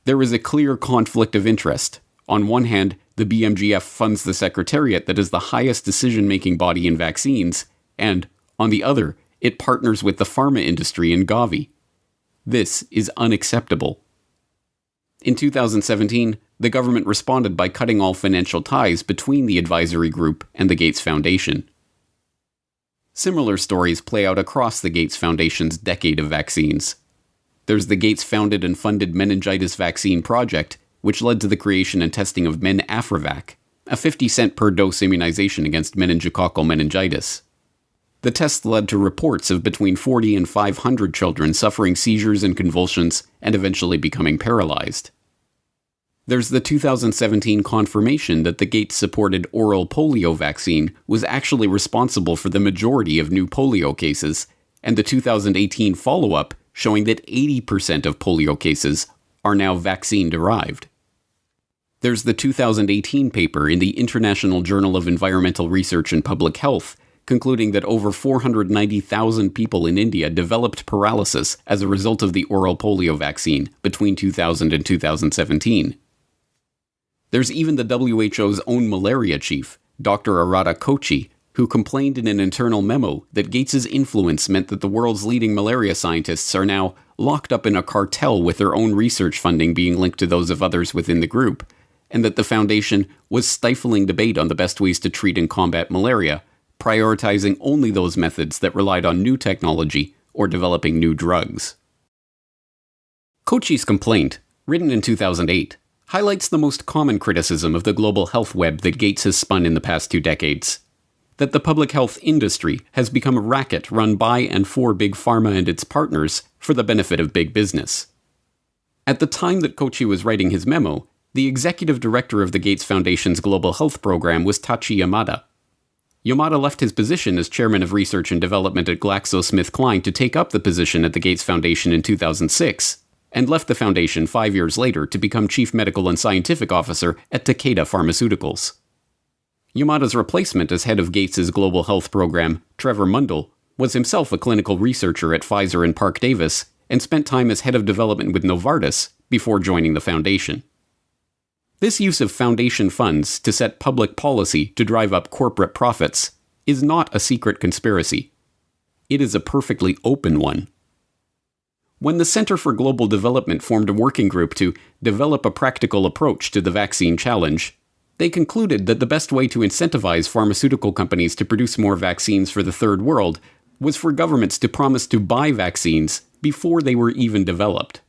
There is a clear conflict of interest. On one hand, the BMGF funds the secretariat that is the highest decision-making body in vaccines, and, on the other, it partners with the pharma industry in Gavi. This is unacceptable. In 2017, the government responded by cutting all financial ties between the advisory group and the Gates Foundation. Similar stories play out across the Gates Foundation's decade of vaccines. There's the Gates-founded and funded meningitis vaccine project, which led to the creation and testing of MenAfriVac, a 50-cent per dose immunization against meningococcal meningitis. The test led to reports of between 40 and 500 children suffering seizures and convulsions and eventually becoming paralyzed. There's the 2017 confirmation that the Gates-supported oral polio vaccine was actually responsible for the majority of new polio cases, and the 2018 follow-up showing that 80% of polio cases are now vaccine-derived. There's the 2018 paper in the International Journal of Environmental Research and Public Health concluding that over 490,000 people in India developed paralysis as a result of the oral polio vaccine between 2000 and 2017. There's even the WHO's own malaria chief, Dr. Arata Kochi, who complained in an internal memo that Gates's influence meant that the world's leading malaria scientists are now locked up in a cartel with their own research funding being linked to those of others within the group, and that the foundation was stifling debate on the best ways to treat and combat malaria, prioritizing only those methods that relied on new technology or developing new drugs. Kochi's complaint, written in 2008, highlights the most common criticism of the global health web that Gates has spun in the past 2 decades. That the public health industry has become a racket run by and for Big Pharma and its partners for the benefit of big business. At the time that Kochi was writing his memo, the executive director of the Gates Foundation's Global Health Program was Tachi Yamada. Yamada left his position as chairman of research and development at GlaxoSmithKline to take up the position at the Gates Foundation in 2006, and left the foundation 5 years later to become chief medical and scientific officer at Takeda Pharmaceuticals. Yamada's replacement as head of Gates's global health program, Trevor Mundell, was himself a clinical researcher at Pfizer and Parke Davis, and spent time as head of development with Novartis before joining the foundation. This use of foundation funds to set public policy to drive up corporate profits is not a secret conspiracy. It is a perfectly open one. When the Center for Global Development formed a working group to develop a practical approach to the vaccine challenge, they concluded that the best way to incentivize pharmaceutical companies to produce more vaccines for the Third World was for governments to promise to buy vaccines before they were even developed.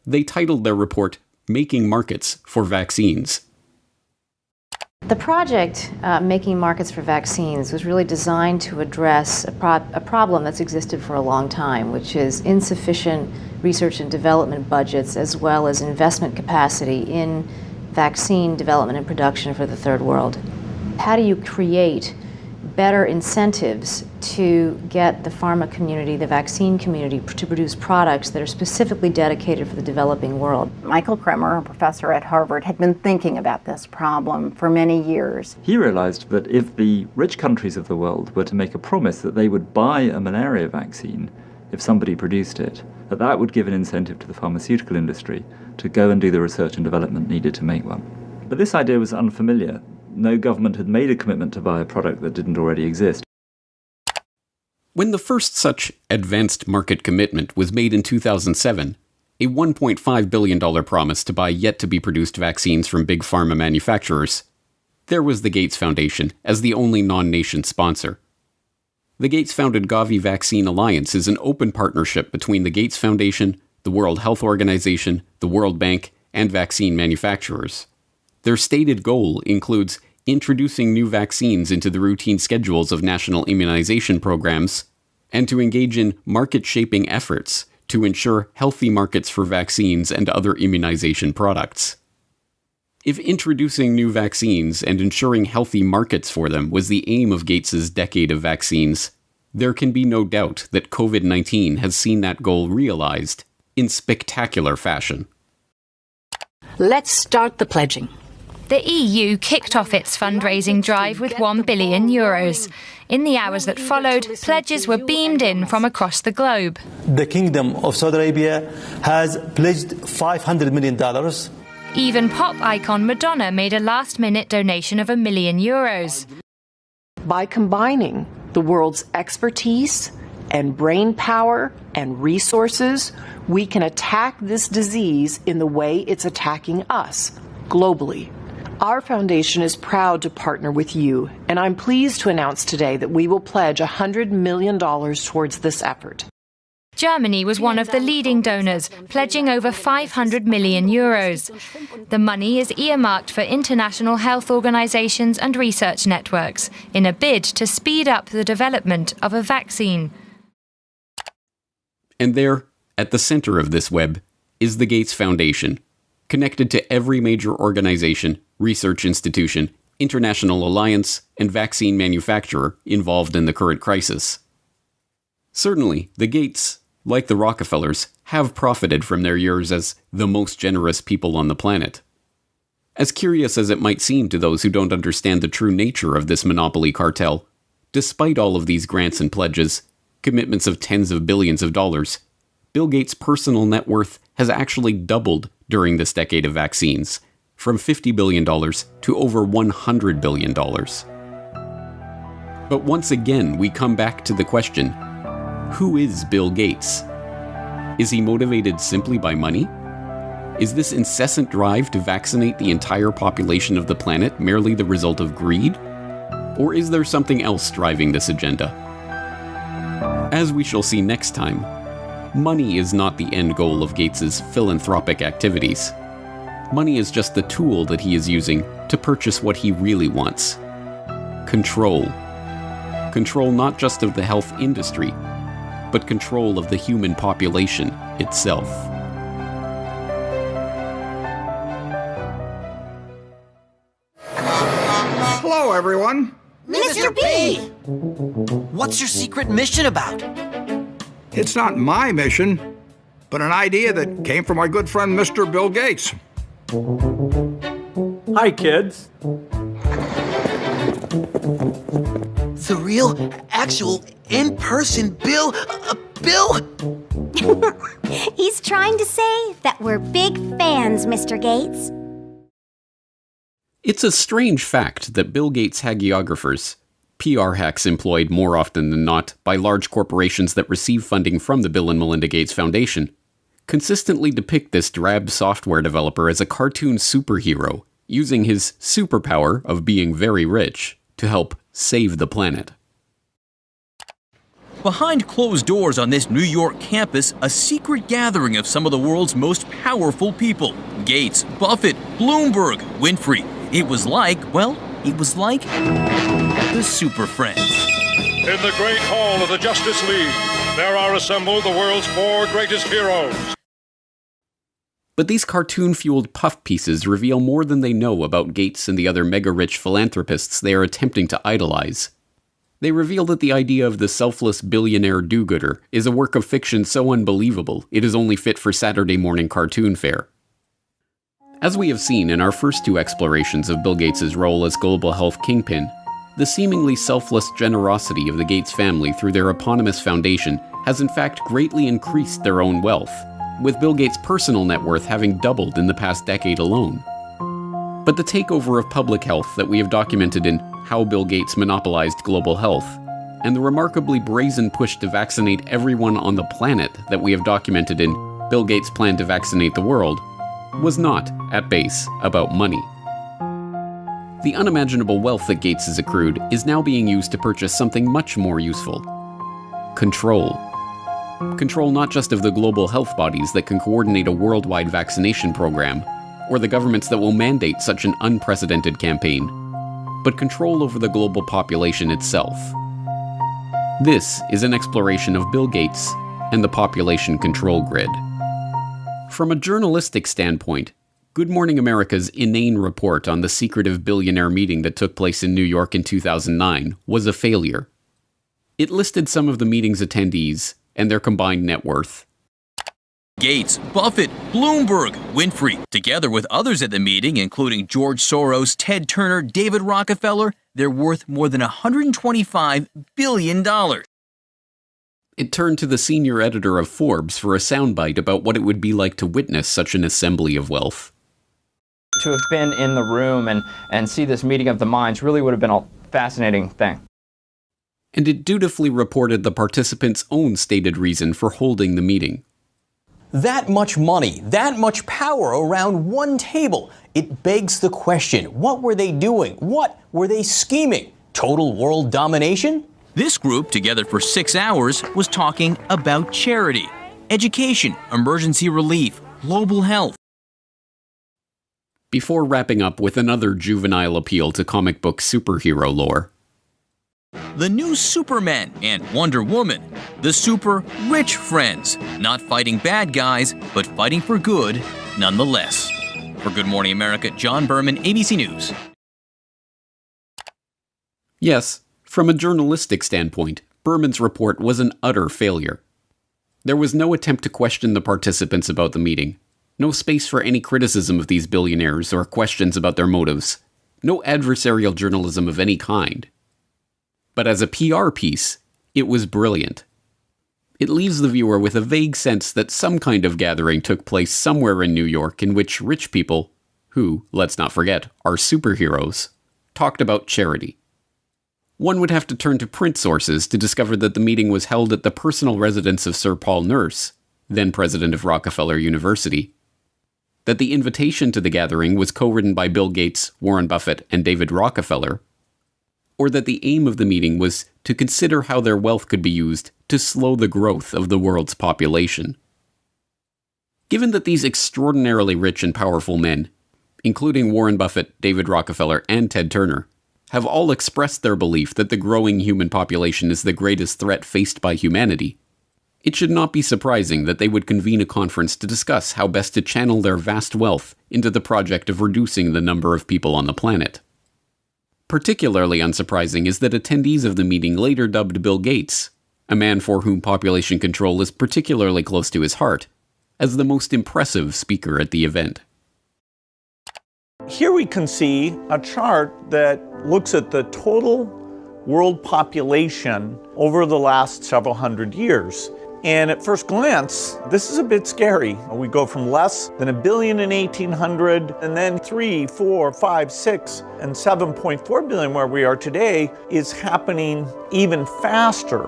They titled their report, Making Markets for Vaccines. The project, Making Markets for Vaccines, was really designed to address a problem that's existed for a long time, which is insufficient research and development budgets as well as investment capacity in vaccine development and production for the Third World. How do you create better incentives to get the pharma community, the vaccine community, to produce products that are specifically dedicated for the developing world? Michael Kremer, a professor at Harvard, had been thinking about this problem for many years. He realized that if the rich countries of the world were to make a promise that they would buy a malaria vaccine if somebody produced it, that would give an incentive to the pharmaceutical industry to go and do the research and development needed to make one. But this idea was unfamiliar. No government had made a commitment to buy a product that didn't already exist. When the first such advanced market commitment was made in 2007, a $1.5 billion promise to buy yet-to-be-produced vaccines from big pharma manufacturers, there was the Gates Foundation as the only non-nation sponsor. The Gates-founded Gavi Vaccine Alliance is an open partnership between the Gates Foundation, the World Health Organization, the World Bank, and vaccine manufacturers. Their stated goal includes introducing new vaccines into the routine schedules of national immunization programs, and to engage in market-shaping efforts to ensure healthy markets for vaccines and other immunization products. If introducing new vaccines and ensuring healthy markets for them was the aim of Gates's decade of vaccines, there can be no doubt that COVID-19 has seen that goal realized in spectacular fashion. Let's start the pledging. The EU kicked off its fundraising drive with €1 billion. In the hours that followed, pledges were beamed in from across the globe. The Kingdom of Saudi Arabia has pledged $500 million. Even pop icon Madonna made a last-minute donation of €1 million. By combining the world's expertise and brain power and resources, we can attack this disease in the way it's attacking us, globally. Our foundation is proud to partner with you, and I'm pleased to announce today that we will pledge $100 million towards this effort. Germany was one of the leading donors, pledging over €500 million. The money is earmarked for international health organizations and research networks in a bid to speed up the development of a vaccine. And there, at the center of this web, is the Gates Foundation, connected to every major organization, research institution, international alliance, and vaccine manufacturer involved in the current crisis. Certainly, the Gates, like the Rockefellers, have profited from their years as the most generous people on the planet. As curious as it might seem to those who don't understand the true nature of this monopoly cartel, despite all of these grants and pledges, commitments of tens of billions of dollars, Bill Gates' personal net worth has actually doubled during this decade of vaccines, from $50 billion to over $100 billion. But once again, we come back to the question, who is Bill Gates? Is he motivated simply by money? Is this incessant drive to vaccinate the entire population of the planet merely the result of greed? Or is there something else driving this agenda? As we shall see next time, money is not the end goal of Gates's philanthropic activities. Money is just the tool that he is using to purchase what he really wants. Control. Control not just of the health industry, but control of the human population itself. Hello, everyone. Mr. P! What's your secret mission about? It's not my mission, but an idea that came from my good friend, Mr. Bill Gates. Hi, kids. The real, actual, in-person Bill... Bill? He's trying to say that we're big fans, Mr. Gates. It's a strange fact that Bill Gates' hagiographers, PR hacks employed more often than not by large corporations that receive funding from the Bill and Melinda Gates Foundation, consistently depict this drab software developer as a cartoon superhero, using his superpower of being very rich to help save the planet. Behind closed doors on this New York campus, a secret gathering of some of the world's most powerful people. Gates, Buffett, Bloomberg, Winfrey. It was like the Super Friends. In the great hall of the Justice League, there are assembled the world's 4 greatest heroes. But these cartoon-fueled puff pieces reveal more than they know about Gates and the other mega-rich philanthropists they are attempting to idolize. They reveal that the idea of the selfless billionaire do-gooder is a work of fiction so unbelievable it is only fit for Saturday morning cartoon fare. As we have seen in our first 2 explorations of Bill Gates' role as global health kingpin, the seemingly selfless generosity of the Gates family through their eponymous foundation has in fact greatly increased their own wealth, with Bill Gates' personal net worth having doubled in the past decade alone. But the takeover of public health that we have documented in How Bill Gates Monopolized Global Health, and the remarkably brazen push to vaccinate everyone on the planet that we have documented in Bill Gates' Plan to Vaccinate the World, was not, at base, about money. The unimaginable wealth that Gates has accrued is now being used to purchase something much more useful: control. Control not just of the global health bodies that can coordinate a worldwide vaccination program, or the governments that will mandate such an unprecedented campaign, but control over the global population itself. This is an exploration of Bill Gates and the population control grid. From a journalistic standpoint, Good Morning America's inane report on the secretive billionaire meeting that took place in New York in 2009 was a failure. It listed some of the meeting's attendees and their combined net worth. Gates, Buffett, Bloomberg, Winfrey, together with others at the meeting, including George Soros, Ted Turner, David Rockefeller, they're worth more than $125 billion. It turned to the senior editor of Forbes for a soundbite about what it would be like to witness such an assembly of wealth. To have been in the room and see this meeting of the minds really would have been a fascinating thing. And it dutifully reported the participants' own stated reason for holding the meeting. That much money, that much power around one table. It begs the question, what were they doing? What were they scheming? Total world domination? This group, together for 6 hours, was talking about charity, education, emergency relief, global health. Before wrapping up with another juvenile appeal to comic book superhero lore. The new Superman and Wonder Woman, the super rich friends, not fighting bad guys, but fighting for good nonetheless. For Good Morning America, John Berman, ABC News. Yes, from a journalistic standpoint, Berman's report was an utter failure. There was no attempt to question the participants about the meeting, no space for any criticism of these billionaires or questions about their motives, no adversarial journalism of any kind. But as a PR piece, it was brilliant. It leaves the viewer with a vague sense that some kind of gathering took place somewhere in New York in which rich people, who, let's not forget, are superheroes, talked about charity. One would have to turn to print sources to discover that the meeting was held at the personal residence of Sir Paul Nurse, then president of Rockefeller University, that the invitation to the gathering was co-written by Bill Gates, Warren Buffett, and David Rockefeller, or that the aim of the meeting was to consider how their wealth could be used to slow the growth of the world's population. Given that these extraordinarily rich and powerful men, including Warren Buffett, David Rockefeller, and Ted Turner, have all expressed their belief that the growing human population is the greatest threat faced by humanity, it should not be surprising that they would convene a conference to discuss how best to channel their vast wealth into the project of reducing the number of people on the planet. Particularly unsurprising is that attendees of the meeting later dubbed Bill Gates, a man for whom population control is particularly close to his heart, as the most impressive speaker at the event. Here we can see a chart that looks at the total world population over the last several hundred years. And at first glance, this is a bit scary. We go from less than 1 billion in 1800, and then 3, 4, 5, 6, and 7.4 billion where we are today is happening even faster.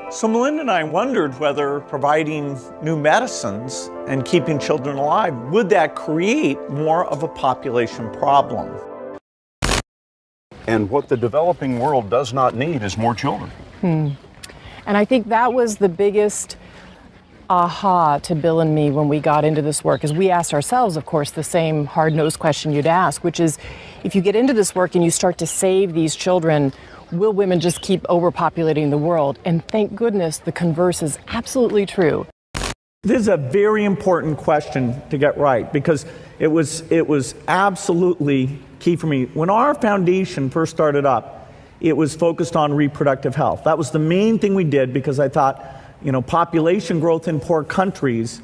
So Melinda and I wondered whether providing new medicines and keeping children alive, would that create more of a population problem? And what the developing world does not need is more children. And I think that was the biggest aha to Bill and me when we got into this work, is we asked ourselves, of course, the same hard-nosed question you'd ask, which is, if you get into this work and you start to save these children, will women just keep overpopulating the world? And thank goodness the converse is absolutely true. This is a very important question to get right, because it was absolutely key for me. When our foundation first started up, it was focused on reproductive health. That was the main thing we did, because I thought, population growth in poor countries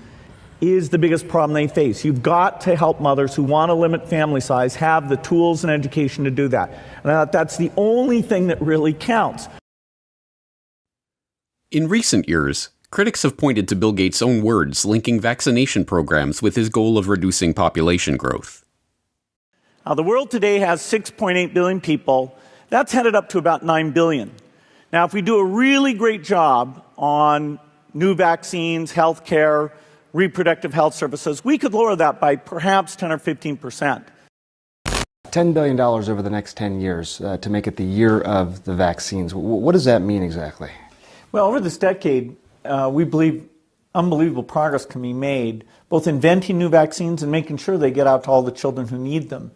is the biggest problem they face. You've got to help mothers who want to limit family size have the tools and education to do that. And I thought that's the only thing that really counts. In recent years, critics have pointed to Bill Gates' own words linking vaccination programs with his goal of reducing population growth. Now, the world today has 6.8 billion people. That's headed up to about 9 billion. Now, if we do a really great job on new vaccines, healthcare, reproductive health services, we could lower that by perhaps 10 or 15%. $10 billion over the next 10 years to make it the year of the vaccines. What does that mean exactly? Well, over this decade, we believe unbelievable progress can be made, both inventing new vaccines and making sure they get out to all the children who need them.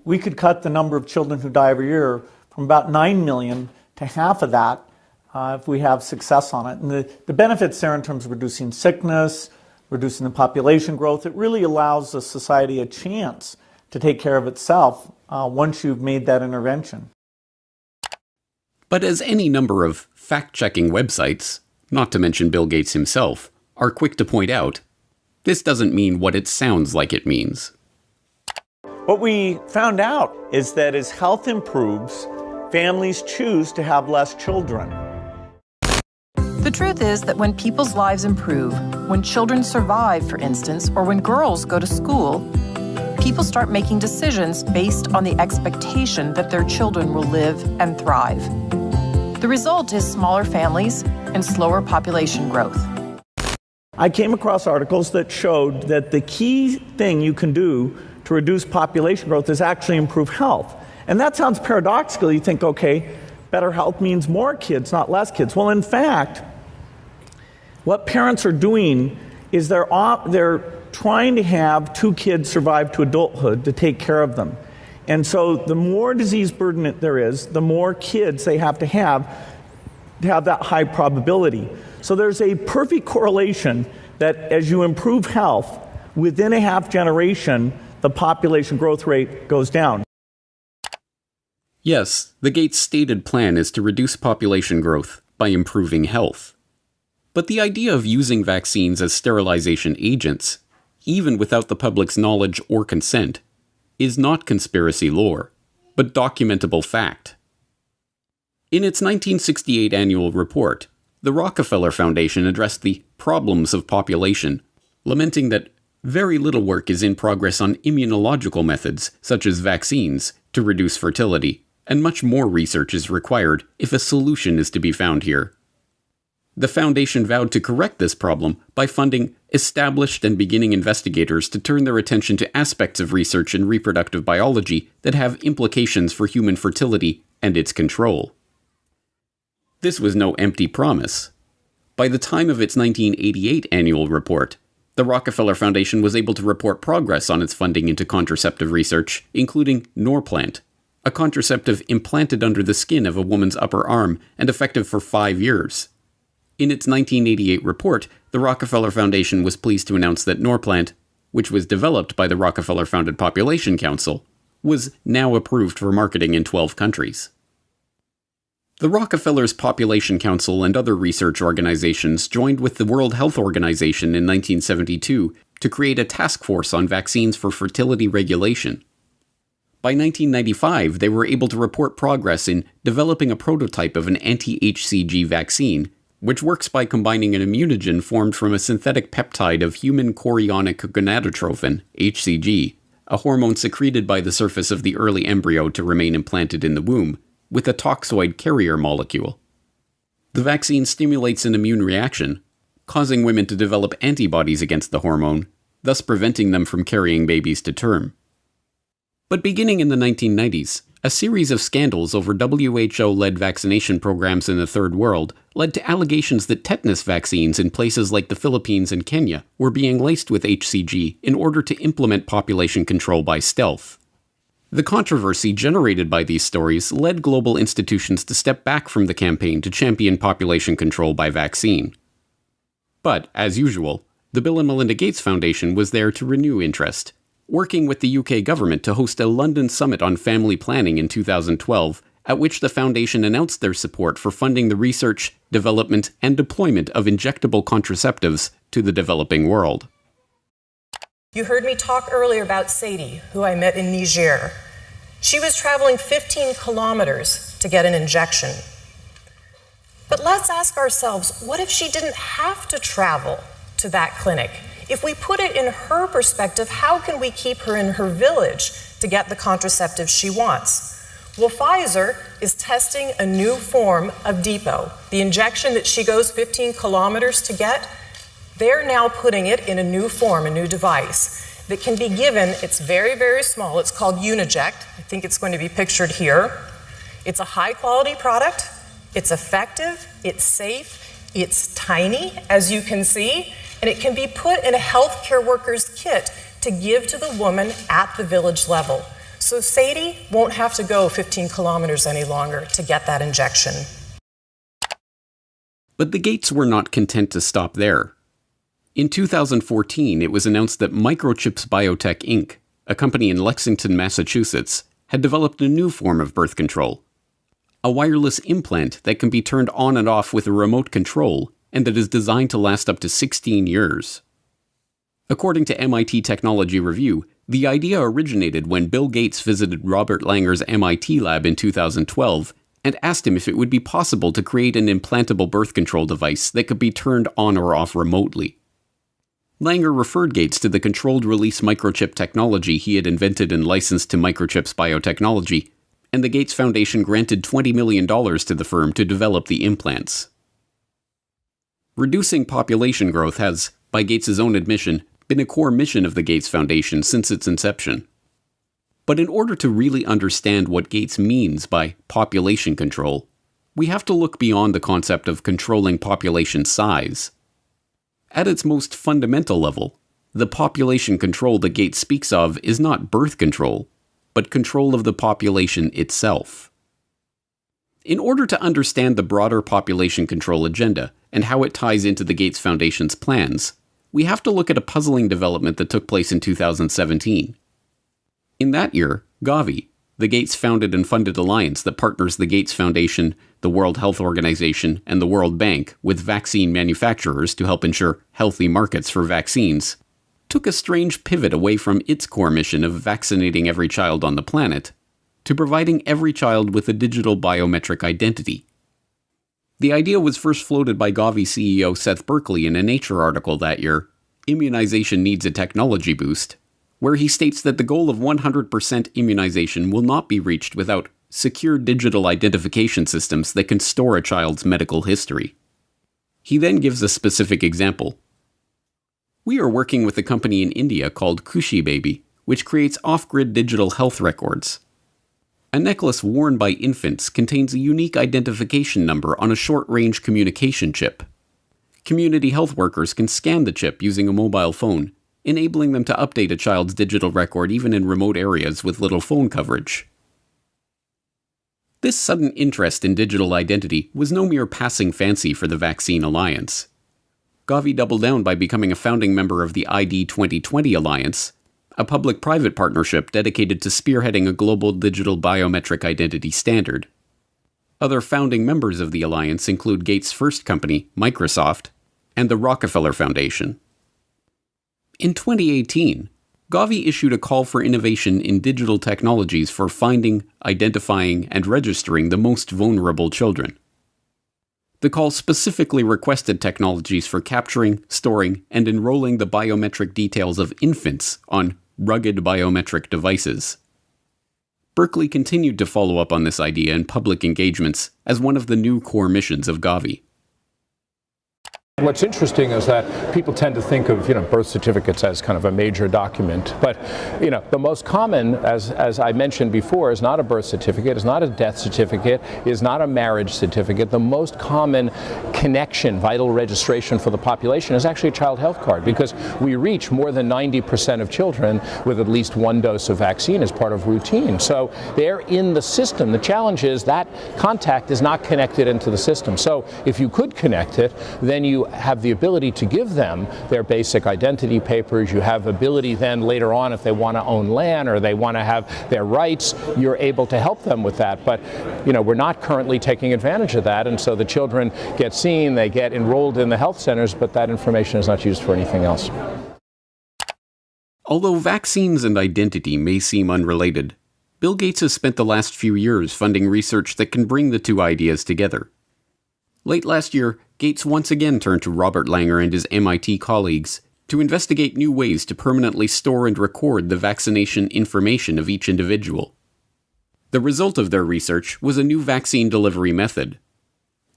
We could cut the number of children who die every year from about 9 million to half of that if we have success on it. And the benefits there in terms of reducing sickness, reducing the population growth, it really allows the society a chance to take care of itself once you've made that intervention. But as any number of fact-checking websites, not to mention Bill Gates himself, are quick to point out, this doesn't mean what it sounds like it means. What we found out is that as health improves, families choose to have less children. The truth is that when people's lives improve, when children survive, for instance, or when girls go to school, people start making decisions based on the expectation that their children will live and thrive. The result is smaller families and slower population growth. I came across articles that showed that the key thing you can do to reduce population growth is actually improve health. And that sounds paradoxical. You think, okay, better health means more kids, not less kids. Well, in fact, what parents are doing is they're trying to have 2 kids survive to adulthood to take care of them. And so the more disease burden there is, the more kids they have to have that high probability. So there's a perfect correlation that as you improve health, within a half generation, the population growth rate goes down. Yes, the Gates' stated plan is to reduce population growth by improving health. But the idea of using vaccines as sterilization agents, even without the public's knowledge or consent, is not conspiracy lore, but documentable fact. In its 1968 annual report, the Rockefeller Foundation addressed the problems of population, lamenting that very little work is in progress on immunological methods, such as vaccines, to reduce fertility, and much more research is required if a solution is to be found here. The foundation vowed to correct this problem by funding established and beginning investigators to turn their attention to aspects of research in reproductive biology that have implications for human fertility and its control. This was no empty promise. By the time of its 1988 annual report, the Rockefeller Foundation was able to report progress on its funding into contraceptive research, including Norplant, a contraceptive implanted under the skin of a woman's upper arm and effective for 5 years. In its 1988 report, the Rockefeller Foundation was pleased to announce that Norplant, which was developed by the Rockefeller-founded Population Council, was now approved for marketing in 12 countries. The Rockefeller's Population Council and other research organizations joined with the World Health Organization in 1972 to create a task force on vaccines for fertility regulation. By 1995, they were able to report progress in developing a prototype of an anti-HCG vaccine, which works by combining an immunogen formed from a synthetic peptide of human chorionic gonadotrophin, HCG, a hormone secreted by the surface of the early embryo to remain implanted in the womb, with a toxoid carrier molecule. The vaccine stimulates an immune reaction, causing women to develop antibodies against the hormone, thus preventing them from carrying babies to term. But beginning in the 1990s, a series of scandals over WHO-led vaccination programs in the Third World led to allegations that tetanus vaccines in places like the Philippines and Kenya were being laced with HCG in order to implement population control by stealth. The controversy generated by these stories led global institutions to step back from the campaign to champion population control by vaccine. But, as usual, the Bill and Melinda Gates Foundation was there to renew interest, working with the UK government to host a London summit on family planning in 2012, at which the foundation announced their support for funding the research, development, and deployment of injectable contraceptives to the developing world. You heard me talk earlier about Sadie, who I met in Niger. She was traveling 15 kilometers to get an injection. But let's ask ourselves, what if she didn't have to travel to that clinic? If we put it in her perspective, how can we keep her in her village to get the contraceptive she wants? Well, Pfizer is testing a new form of Depot, the injection that she goes 15 kilometers to get. They're now putting it in a new form, a new device that can be given. It's very, very small. It's called Uniject. I think it's going to be pictured here. It's a high-quality product. It's effective. It's safe. It's tiny, as you can see. And it can be put in a healthcare worker's kit to give to the woman at the village level. So Sadie won't have to go 15 kilometers any longer to get that injection. But the Gates were not content to stop there. In 2014, it was announced that Microchips Biotech Inc., a company in Lexington, Massachusetts, had developed a new form of birth control. A wireless implant that can be turned on and off with a remote control and that is designed to last up to 16 years. According to MIT Technology Review, the idea originated when Bill Gates visited Robert Langer's MIT lab in 2012 and asked him if it would be possible to create an implantable birth control device that could be turned on or off remotely. Langer referred Gates to the controlled-release microchip technology he had invented and licensed to Microchips Biotechnology, and the Gates Foundation granted $20 million to the firm to develop the implants. Reducing population growth has, by Gates' own admission, been a core mission of the Gates Foundation since its inception. But in order to really understand what Gates means by population control, we have to look beyond the concept of controlling population size. At its most fundamental level, the population control that Gates speaks of is not birth control, but control of the population itself. In order to understand the broader population control agenda and how it ties into the Gates Foundation's plans, we have to look at a puzzling development that took place in 2017. In that year, Gavi, the Gates-founded and funded alliance that partners the Gates Foundation, the World Health Organization, and the World Bank with vaccine manufacturers to help ensure healthy markets for vaccines, took a strange pivot away from its core mission of vaccinating every child on the planet to providing every child with a digital biometric identity. The idea was first floated by Gavi CEO Seth Berkley in a Nature article that year, Immunization Needs a Technology Boost, where he states that the goal of 100% immunization will not be reached without secure digital identification systems that can store a child's medical history. He then gives a specific example. We are working with a company in India called Kushi Baby, which creates off-grid digital health records. A necklace worn by infants contains a unique identification number on a short-range communication chip. Community health workers can scan the chip using a mobile phone, enabling them to update a child's digital record even in remote areas with little phone coverage. This sudden interest in digital identity was no mere passing fancy for the Vaccine Alliance. Gavi doubled down by becoming a founding member of the ID 2020 Alliance, a public-private partnership dedicated to spearheading a global digital biometric identity standard. Other founding members of the alliance include Gates' first company, Microsoft, and the Rockefeller Foundation. In 2018, Gavi issued a call for innovation in digital technologies for finding, identifying, and registering the most vulnerable children. The call specifically requested technologies for capturing, storing, and enrolling the biometric details of infants on rugged biometric devices. Berkeley continued to follow up on this idea in public engagements as one of the new core missions of Gavi. What's interesting is that people tend to think of, birth certificates as kind of a major document, but, the most common, as I mentioned before, is not a birth certificate, is not a death certificate, is not a marriage certificate. The most common connection, vital registration for the population is actually a child health card, because we reach more than 90% of children with at least one dose of vaccine as part of routine. So they're in the system. The challenge is that contact is not connected into the system. So if you could connect it, then you have the ability to give them their basic identity papers. You have ability then later on, if they want to own land or they want to have their rights, you're able to help them with that. But we're not currently taking advantage of that, and so the children get seen, they get enrolled in the health centers, but that information is not used for anything else. Although vaccines and identity may seem unrelated, Bill Gates has spent the last few years funding research that can bring the two ideas together. Late last year, Gates once again turned to Robert Langer and his MIT colleagues to investigate new ways to permanently store and record the vaccination information of each individual. The result of their research was a new vaccine delivery method.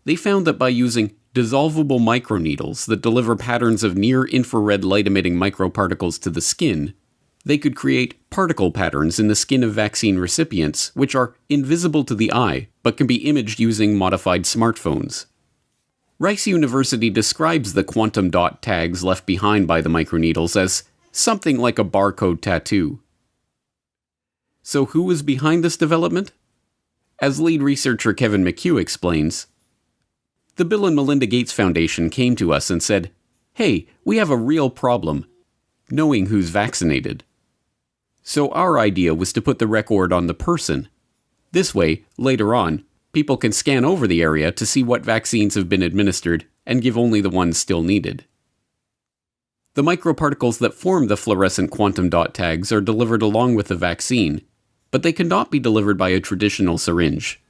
They found that by using dissolvable microneedles that deliver patterns of near-infrared light-emitting microparticles to the skin, they could create particle patterns in the skin of vaccine recipients which are invisible to the eye but can be imaged using modified smartphones. Rice University describes the quantum dot tags left behind by the microneedles as something like a barcode tattoo. So who was behind this development? As lead researcher Kevin McHugh explains, the Bill and Melinda Gates Foundation came to us and said, "Hey, we have a real problem, knowing who's vaccinated." So our idea was to put the record on the person. This way, later on, people can scan over the area to see what vaccines have been administered and give only the ones still needed. The microparticles that form the fluorescent quantum dot tags are delivered along with the vaccine, but they cannot be delivered by a traditional syringe.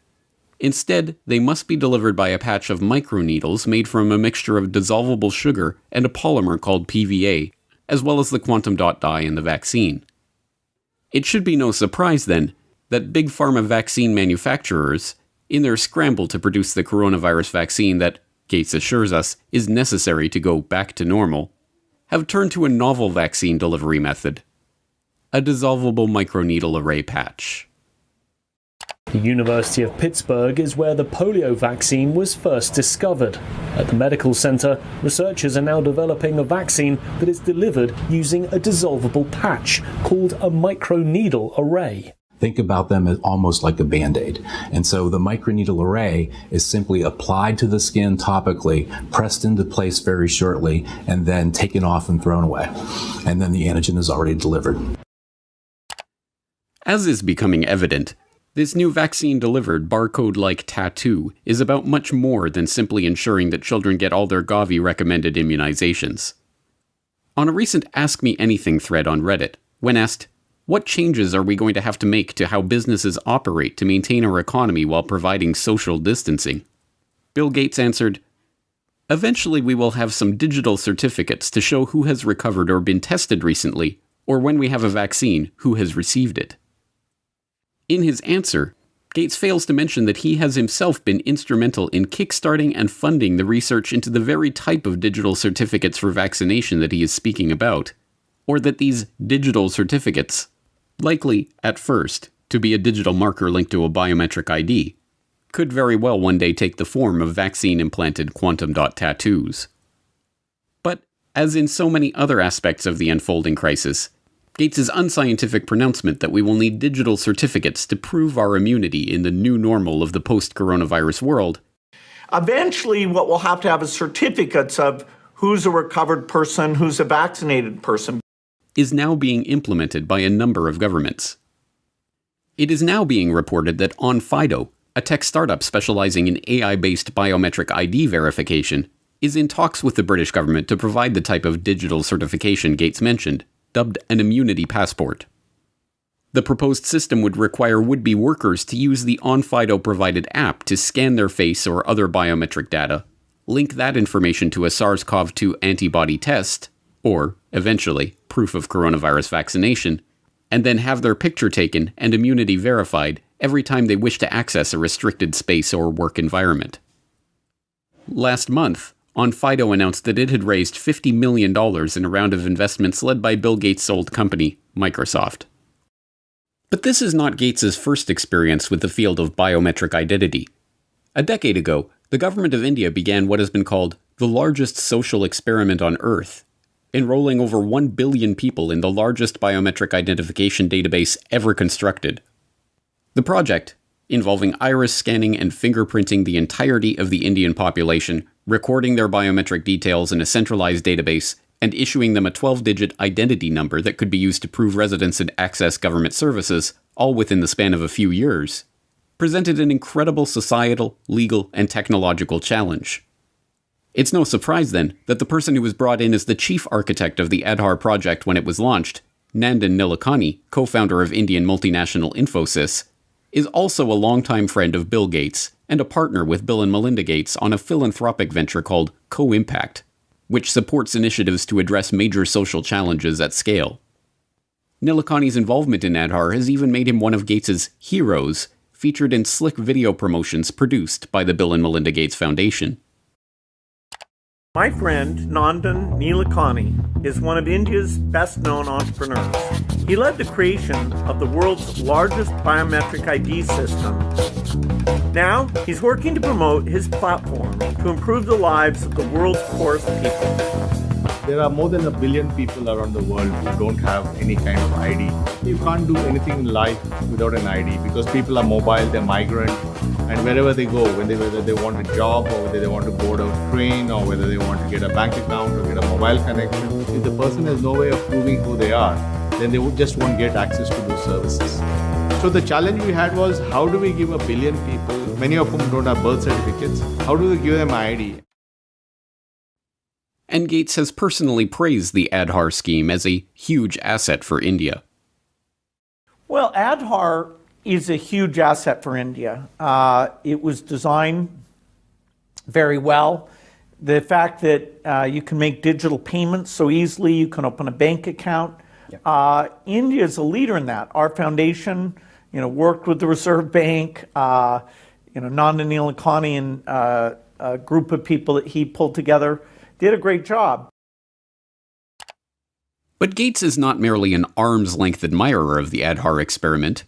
Instead, they must be delivered by a patch of microneedles made from a mixture of dissolvable sugar and a polymer called PVA, as well as the quantum dot dye in the vaccine. It should be no surprise, then, that big pharma vaccine manufacturers, in their scramble to produce the coronavirus vaccine that, Gates assures us, is necessary to go back to normal, have turned to a novel vaccine delivery method: a dissolvable microneedle array patch. The University of Pittsburgh is where the polio vaccine was first discovered. At the medical center, researchers are now developing a vaccine that is delivered using a dissolvable patch called a microneedle array. Think about them as almost like a Band-Aid. And so the microneedle array is simply applied to the skin topically, pressed into place very shortly, and then taken off and thrown away. And then the antigen is already delivered. As is becoming evident, this new vaccine-delivered barcode-like tattoo is about much more than simply ensuring that children get all their Gavi-recommended immunizations. On a recent Ask Me Anything thread on Reddit, when asked, "What changes are we going to have to make to how businesses operate to maintain our economy while providing social distancing?" Bill Gates answered, "Eventually we will have some digital certificates to show who has recovered or been tested recently, or when we have a vaccine, who has received it." In his answer, Gates fails to mention that he has himself been instrumental in kickstarting and funding the research into the very type of digital certificates for vaccination that he is speaking about, or that these digital certificates, likely, at first, to be a digital marker linked to a biometric ID, could very well one day take the form of vaccine-implanted quantum dot tattoos. But, as in so many other aspects of the unfolding crisis, Gates' unscientific pronouncement that we will need digital certificates to prove our immunity in the new normal of the post-coronavirus world. Eventually, what we'll have to have is certificates of who's a recovered person, who's a vaccinated person, is now being implemented by a number of governments. It is now being reported that OnFido, a tech startup specializing in AI-based biometric ID verification, is in talks with the British government to provide the type of digital certification Gates mentioned, dubbed an immunity passport. The proposed system would require would-be workers to use the OnFido-provided app to scan their face or other biometric data, link that information to a SARS-CoV-2 antibody test, or, eventually, proof of coronavirus vaccination, and then have their picture taken and immunity verified every time they wish to access a restricted space or work environment. Last month, OnFido announced that it had raised $50 million in a round of investments led by Bill Gates' old company, Microsoft. But this is not Gates' first experience with the field of biometric identity. A decade ago, the government of India began what has been called the largest social experiment on Earth, enrolling over 1 billion people in the largest biometric identification database ever constructed. The project, involving iris scanning and fingerprinting the entirety of the Indian population, recording their biometric details in a centralized database, and issuing them a 12-digit identity number that could be used to prove residence and access government services, all within the span of a few years, presented an incredible societal, legal, and technological challenge. It's no surprise, then, that the person who was brought in as the chief architect of the Aadhaar project when it was launched, Nandan Nilekani, co-founder of Indian multinational Infosys, is also a longtime friend of Bill Gates and a partner with Bill and Melinda Gates on a philanthropic venture called Co-Impact, which supports initiatives to address major social challenges at scale. Nilekani's involvement in Aadhaar has even made him one of Gates' heroes, featured in slick video promotions produced by the Bill and Melinda Gates Foundation. My friend Nandan Nilekani is one of India's best-known entrepreneurs. He led the creation of the world's largest biometric ID system. Now, he's working to promote his platform to improve the lives of the world's poorest people. There are more than 1 billion people around the world who don't have any kind of ID. You can't do anything in life without an ID because people are mobile, they're migrant, and wherever they go, whether they want a job or whether they want to board a train or whether they want to get a bank account or get a mobile connection, if the person has no way of proving who they are, then they just won't get access to those services. So the challenge we had was, how do we give 1 billion people, many of whom don't have birth certificates, how do we give them ID? And Gates has personally praised the Aadhaar scheme as a huge asset for India. Well, Aadhaar is a huge asset for India. It was designed very well. The fact that you can make digital payments so easily, you can open a bank account. India is a leader in that. Our foundation, worked with the Reserve Bank. Nandan Nilekani and a group of people that he pulled together did a great job. But Gates is not merely an arm's-length admirer of the Aadhaar experiment.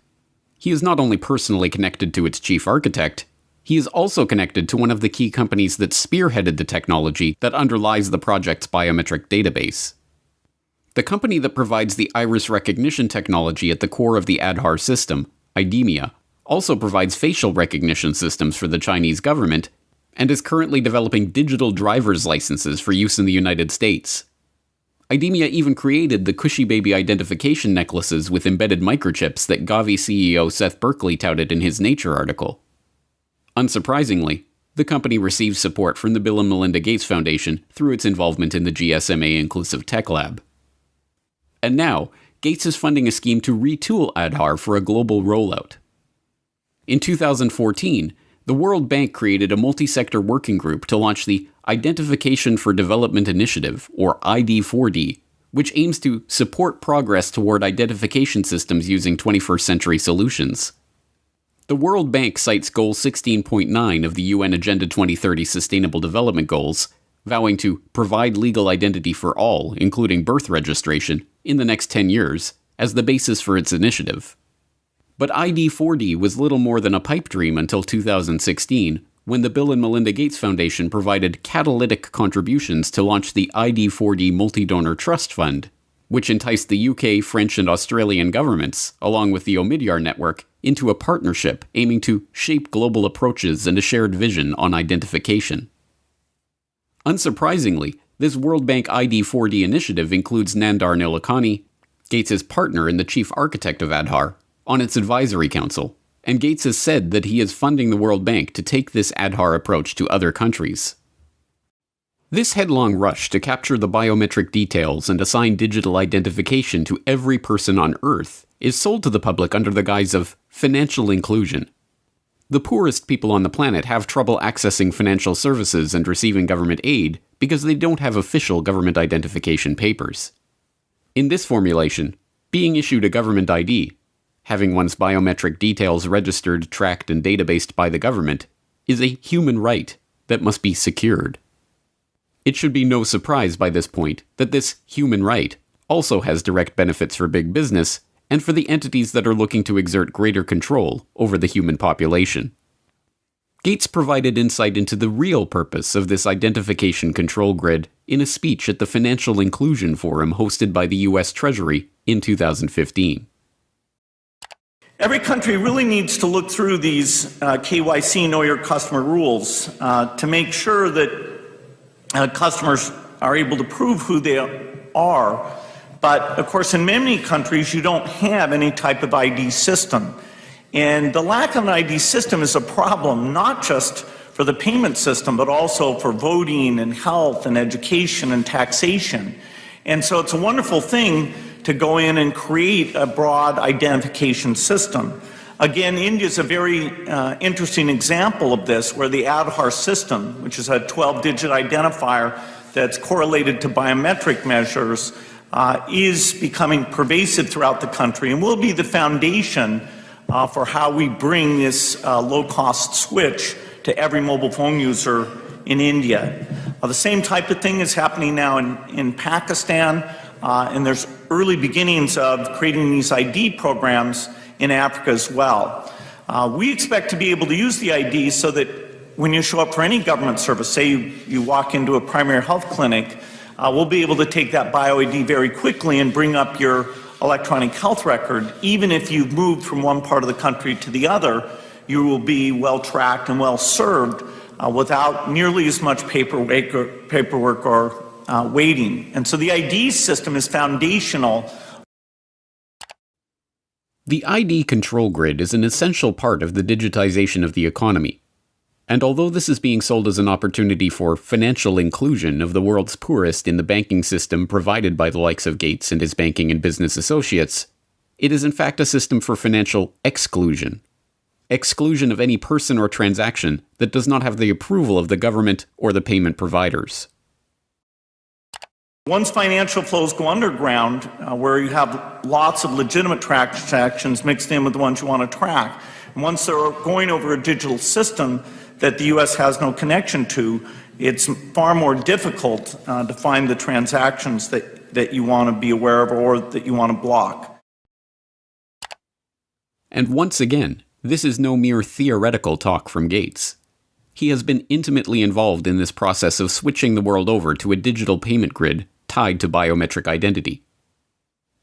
He is not only personally connected to its chief architect, he is also connected to one of the key companies that spearheaded the technology that underlies the project's biometric database. The company that provides the iris recognition technology at the core of the Aadhaar system, IDEMIA, also provides facial recognition systems for the Chinese government and is currently developing digital driver's licenses for use in the United States. IDEMIA even created the Cushy Baby identification necklaces with embedded microchips that Gavi CEO Seth Berkley touted in his Nature article. Unsurprisingly, the company receives support from the Bill and Melinda Gates Foundation through its involvement in the GSMA Inclusive Tech Lab. And now, Gates is funding a scheme to retool Aadhaar for a global rollout. In 2014, the World Bank created a multi-sector working group to launch the Identification for Development Initiative, or ID4D, which aims to support progress toward identification systems using 21st century solutions. The World Bank cites Goal 16.9 of the UN Agenda 2030 Sustainable Development Goals, vowing to provide legal identity for all, including birth registration, in the next 10 years, as the basis for its initiative. But ID4D was little more than a pipe dream until 2016, when the Bill and Melinda Gates Foundation provided catalytic contributions to launch the ID4D Multi-Donor Trust Fund, which enticed the UK, French, and Australian governments, along with the Omidyar network, into a partnership aiming to shape global approaches and a shared vision on identification. Unsurprisingly, this World Bank ID4D initiative includes Nandan Nilekani, Gates' partner and the chief architect of Aadhaar, on its advisory council, and Gates has said that he is funding the World Bank to take this Aadhaar approach to other countries. This headlong rush to capture the biometric details and assign digital identification to every person on Earth is sold to the public under the guise of financial inclusion. The poorest people on the planet have trouble accessing financial services and receiving government aid because they don't have official government identification papers. In this formulation, being issued a government ID, having one's biometric details registered, tracked, and databased by the government, is a human right that must be secured. It should be no surprise by this point that this human right also has direct benefits for big business and for the entities that are looking to exert greater control over the human population. Gates provided insight into the real purpose of this identification control grid in a speech at the Financial Inclusion Forum hosted by the U.S. Treasury in 2015. Every country really needs to look through these KYC, Know Your Customer rules, to make sure that customers are able to prove who they are. But of course, in many countries, you don't have any type of ID system. And the lack of an ID system is a problem, not just for the payment system, but also for voting and health and education and taxation. And so it's a wonderful thing to go in and create a broad identification system. Again, India is a very interesting example of this, where the Aadhaar system, which is a 12-digit identifier that's correlated to biometric measures, is becoming pervasive throughout the country and will be the foundation for how we bring this low-cost switch to every mobile phone user in India. The same type of thing is happening now in Pakistan, and there's early beginnings of creating these ID programs in Africa as well. We expect to be able to use the ID so that when you show up for any government service, say you walk into a primary health clinic, we'll be able to take that bio-ID very quickly and bring up your electronic health record. Even if you've moved from one part of the country to the other, you will be well tracked and well served without nearly as much paperwork or waiting. And so the ID system is foundational. The ID control grid is an essential part of the digitization of the economy. And although this is being sold as an opportunity for financial inclusion of the world's poorest in the banking system provided by the likes of Gates and his banking and business associates, it is in fact a system for financial exclusion. Exclusion of any person or transaction that does not have the approval of the government or the payment providers. Once financial flows go underground, where you have lots of legitimate transactions mixed in with the ones you want to track, and once they're going over a digital system that the U.S. has no connection to, it's far more difficult to find the transactions that you want to be aware of or that you want to block. And once again, this is no mere theoretical talk from Gates. He has been intimately involved in this process of switching the world over to a digital payment grid tied to biometric identity.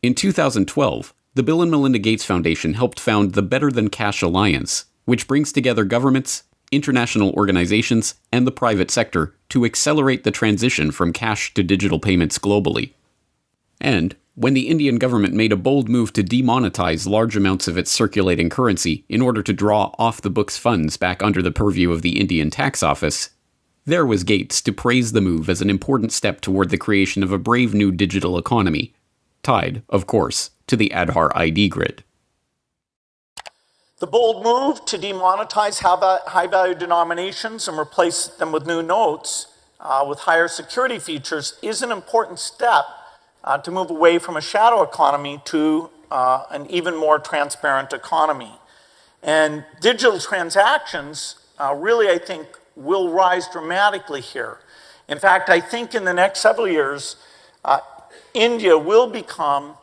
In 2012, the Bill and Melinda Gates Foundation helped found the Better Than Cash Alliance, which brings together governments, international organizations, and the private sector to accelerate the transition from cash to digital payments globally. And when the Indian government made a bold move to demonetize large amounts of its circulating currency in order to draw off-the-books funds back under the purview of the Indian Tax Office, there was Gates to praise the move as an important step toward the creation of a brave new digital economy, tied, of course, to the Aadhaar ID grid. The bold move to demonetize high-value denominations and replace them with new notes with higher security features is an important step to move away from a shadow economy to an even more transparent economy. And digital transactions really, I think, will rise dramatically here. In fact, I think in the next several years, India will become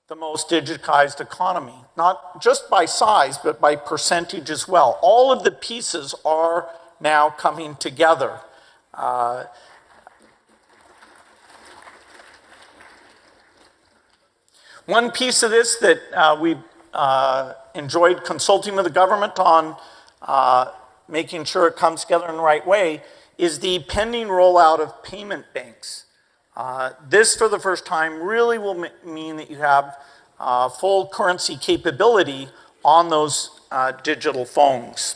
the most digitized economy, not just by size, but by percentage as well. All of the pieces are now coming together. One piece of this that we enjoyed consulting with the government on making sure it comes together in the right way is the pending rollout of payment banks. This, for the first time, really will mean that you have full currency capability on those digital phones.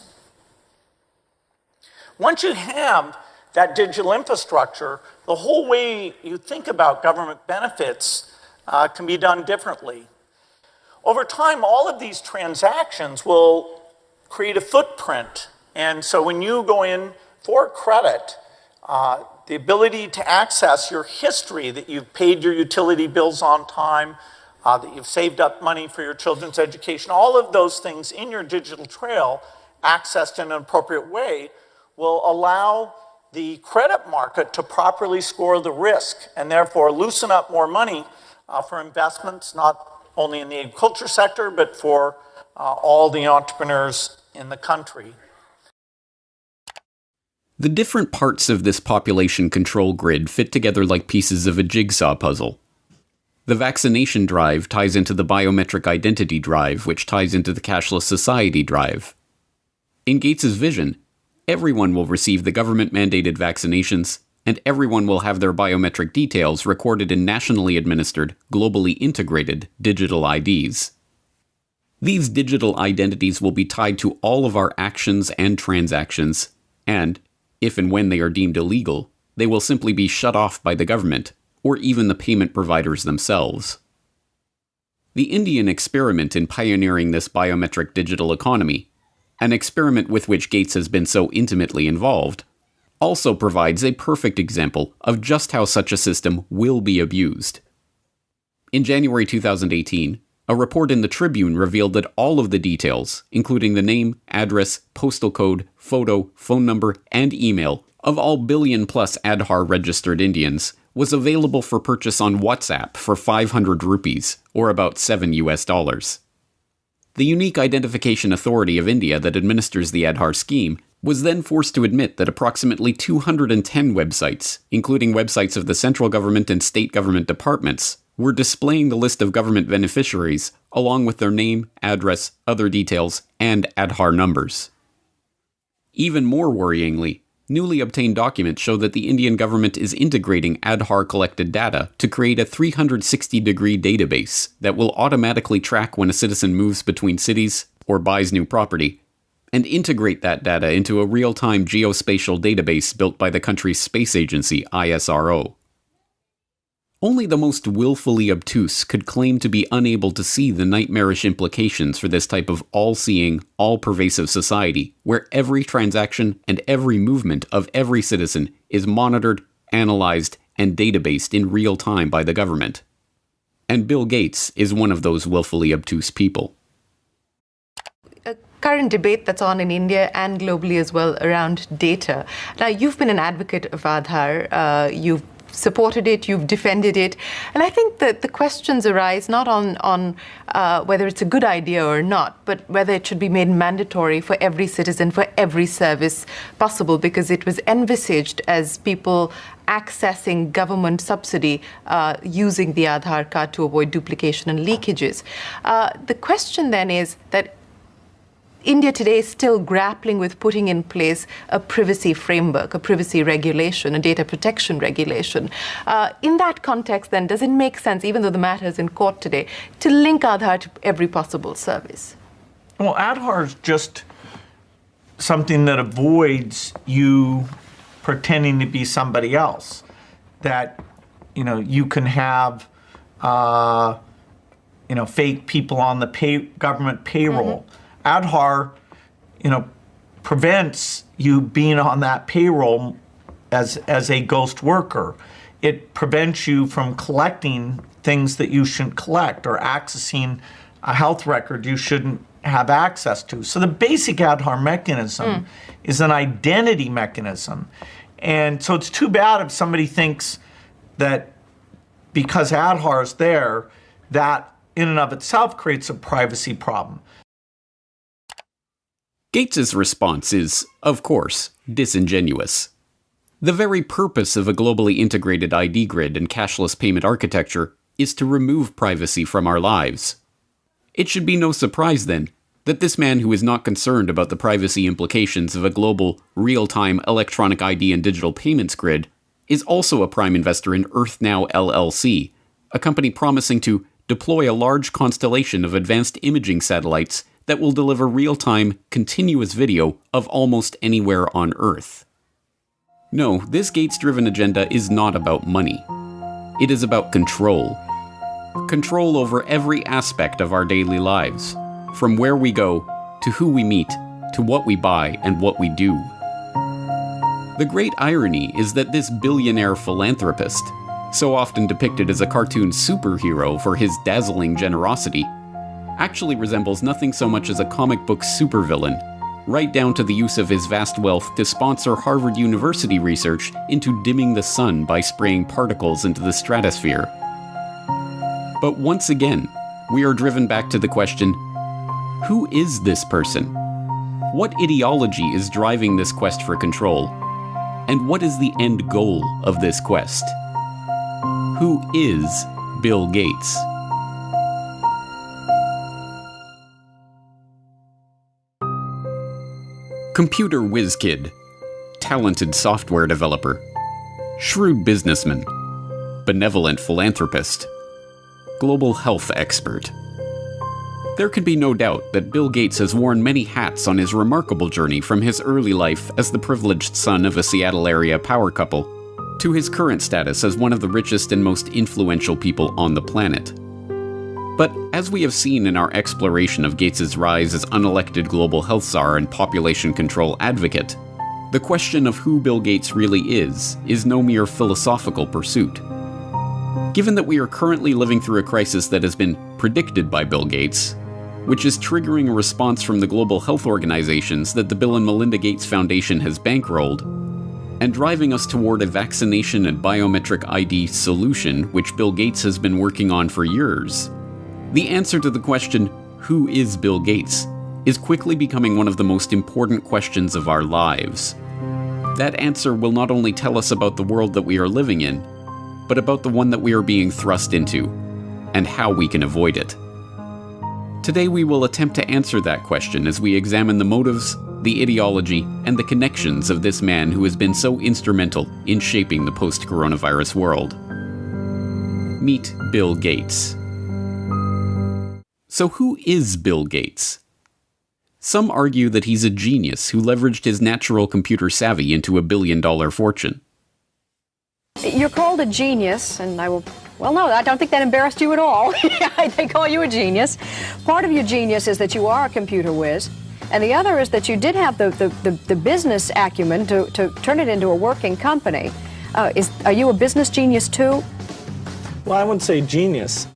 Once you have that digital infrastructure, the whole way you think about government benefits can be done differently. Over time, all of these transactions will create a footprint. And so when you go in for credit, the ability to access your history, that you've paid your utility bills on time, that you've saved up money for your children's education, all of those things in your digital trail, accessed in an appropriate way, will allow the credit market to properly score the risk and therefore loosen up more money for investments, not only in the agriculture sector, but for all the entrepreneurs in the country. The different parts of this population control grid fit together like pieces of a jigsaw puzzle. The vaccination drive ties into the biometric identity drive, which ties into the cashless society drive. In Gates's vision, everyone will receive the government-mandated vaccinations, and everyone will have their biometric details recorded in nationally administered, globally integrated digital IDs. These digital identities will be tied to all of our actions and transactions, and, if and when they are deemed illegal, they will simply be shut off by the government, or even the payment providers themselves. The Indian experiment in pioneering this biometric digital economy, an experiment with which Gates has been so intimately involved, also provides a perfect example of just how such a system will be abused. In January 2018, a report in the Tribune revealed that all of the details, including the name, address, postal code, photo, phone number, and email of all billion-plus Aadhaar-registered Indians, was available for purchase on WhatsApp for 500 rupees, or about $7. The Unique Identification Authority of India that administers the Aadhaar scheme was then forced to admit that approximately 210 websites, including websites of the central government and state government departments, were displaying the list of government beneficiaries along with their name, address, other details, and Aadhaar numbers. Even more worryingly, newly obtained documents show that the Indian government is integrating Aadhaar-collected data to create a 360-degree database that will automatically track when a citizen moves between cities or buys new property, and integrate that data into a real-time geospatial database built by the country's space agency, ISRO. Only the most willfully obtuse could claim to be unable to see the nightmarish implications for this type of all-seeing, all-pervasive society, where every transaction and every movement of every citizen is monitored, analyzed, and databased in real time by the government. And Bill Gates is one of those willfully obtuse people. A current debate that's on in India and globally as well around data. Now, you've been an advocate of Aadhaar. You've supported it, you've defended it. And I think that the questions arise not on whether it's a good idea or not, but whether it should be made mandatory for every citizen, for every service possible, because it was envisaged as people accessing government subsidy using the Aadhaar card to avoid duplication and leakages. The question then is that India today is still grappling with putting in place a privacy framework, a privacy regulation, a data protection regulation. In that context, then, does it make sense, even though the matter is in court today, to link Aadhaar to every possible service? Well, Aadhaar is just something that avoids you pretending to be somebody else. That, you can have, fake people on the government payroll. Mm-hmm. Aadhaar, prevents you being on that payroll as a ghost worker. It prevents you from collecting things that you shouldn't collect or accessing a health record you shouldn't have access to. So the basic Aadhaar mechanism is an identity mechanism. And so it's too bad if somebody thinks that because Aadhaar is there, that in and of itself creates a privacy problem. Gates's response is, of course, disingenuous. The very purpose of a globally integrated ID grid and cashless payment architecture is to remove privacy from our lives. It should be no surprise, then, that this man who is not concerned about the privacy implications of a global, real-time electronic ID and digital payments grid is also a prime investor in EarthNow LLC, a company promising to deploy a large constellation of advanced imaging satellites that will deliver real-time, continuous video of almost anywhere on Earth. No, this Gates-driven agenda is not about money. It is about control. Control over every aspect of our daily lives, from where we go, to who we meet, to what we buy and what we do. The great irony is that this billionaire philanthropist, so often depicted as a cartoon superhero for his dazzling generosity, actually resembles nothing so much as a comic book supervillain, right down to the use of his vast wealth to sponsor Harvard University research into dimming the sun by spraying particles into the stratosphere. But once again, we are driven back to the question, who is this person? What ideology is driving this quest for control? And what is the end goal of this quest? Who is Bill Gates? Computer whiz kid, talented software developer, shrewd businessman, benevolent philanthropist, global health expert. There can be no doubt that Bill Gates has worn many hats on his remarkable journey from his early life as the privileged son of a Seattle area power couple to his current status as one of the richest and most influential people on the planet. But as we have seen in our exploration of Gates' rise as unelected global health czar and population control advocate, the question of who Bill Gates really is no mere philosophical pursuit. Given that we are currently living through a crisis that has been predicted by Bill Gates, which is triggering a response from the global health organizations that the Bill and Melinda Gates Foundation has bankrolled, and driving us toward a vaccination and biometric ID solution which Bill Gates has been working on for years, the answer to the question, who is Bill Gates, is quickly becoming one of the most important questions of our lives. That answer will not only tell us about the world that we are living in, but about the one that we are being thrust into, and how we can avoid it. Today we will attempt to answer that question as we examine the motives, the ideology, and the connections of this man who has been so instrumental in shaping the post-coronavirus world. Meet Bill Gates. So who is Bill Gates? Some argue that he's a genius who leveraged his natural computer savvy into a billion-dollar fortune. You're called a genius, and no, I don't think that embarrassed you at all. They call you a genius. Part of your genius is that you are a computer whiz, and the other is that you did have the business acumen to turn it into a working company. Are you a business genius too? Well, I wouldn't say genius.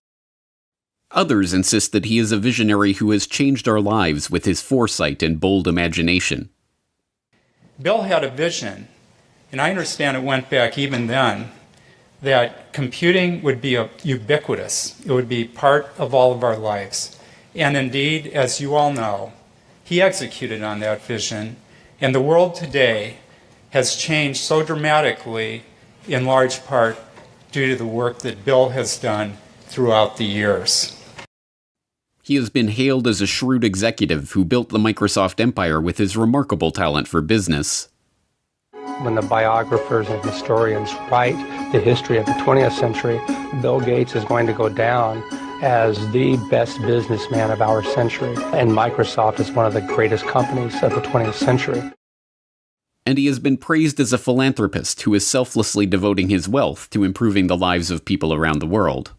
Others insist that he is a visionary who has changed our lives with his foresight and bold imagination. Bill had a vision, and I understand it went back even then, that computing would be ubiquitous. It would be part of all of our lives. And indeed, as you all know, he executed on that vision, and the world today has changed so dramatically, in large part due to the work that Bill has done throughout the years. He has been hailed as a shrewd executive who built the Microsoft empire with his remarkable talent for business. When the biographers and historians write the history of the 20th century, Bill Gates is going to go down as the best businessman of our century, and Microsoft is one of the greatest companies of the 20th century. And he has been praised as a philanthropist who is selflessly devoting his wealth to improving the lives of people around the world.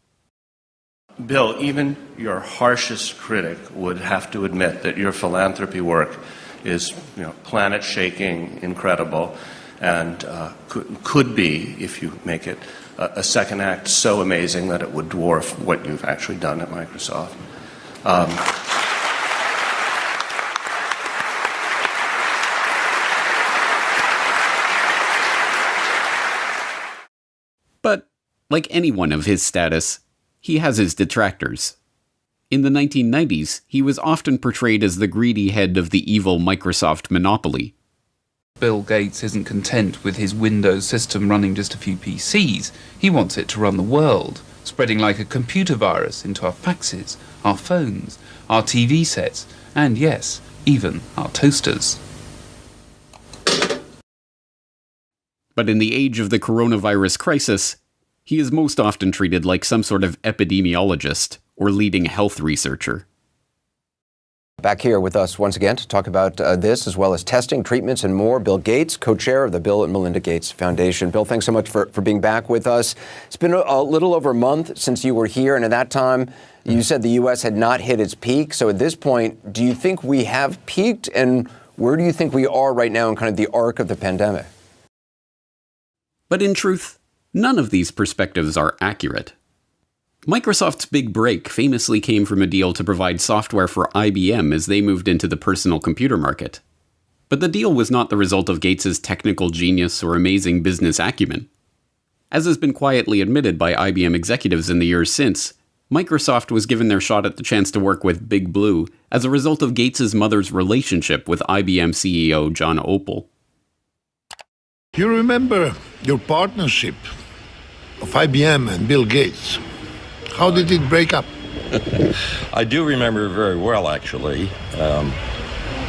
Bill, even your harshest critic would have to admit that your philanthropy work is, planet-shaking, incredible, and could be, if you make it a second act, so amazing that it would dwarf what you've actually done at Microsoft. But, like anyone of his status, he has his detractors. In the 1990s, he was often portrayed as the greedy head of the evil Microsoft monopoly. Bill Gates isn't content with his Windows system running just a few PCs. He wants it to run the world, spreading like a computer virus into our faxes, our phones, our TV sets, and yes, even our toasters. But in the age of the coronavirus crisis, he is most often treated like some sort of epidemiologist or leading health researcher. Back here with us once again to talk about this, as well as testing, treatments, and more, Bill Gates, co-chair of the Bill and Melinda Gates Foundation. Bill, thanks so much for being back with us. It's been a little over a month since you were here, and at that time, you said the U.S. had not hit its peak. So at this point, do you think we have peaked, and where do you think we are right now in kind of the arc of the pandemic? But in truth, none of these perspectives are accurate. Microsoft's big break famously came from a deal to provide software for IBM as they moved into the personal computer market. But the deal was not the result of Gates' technical genius or amazing business acumen. As has been quietly admitted by IBM executives in the years since, Microsoft was given their shot at the chance to work with Big Blue as a result of Gates' mother's relationship with IBM CEO John Opel. You remember your partnership of IBM and Bill Gates. How did it break up? I do remember very well, actually.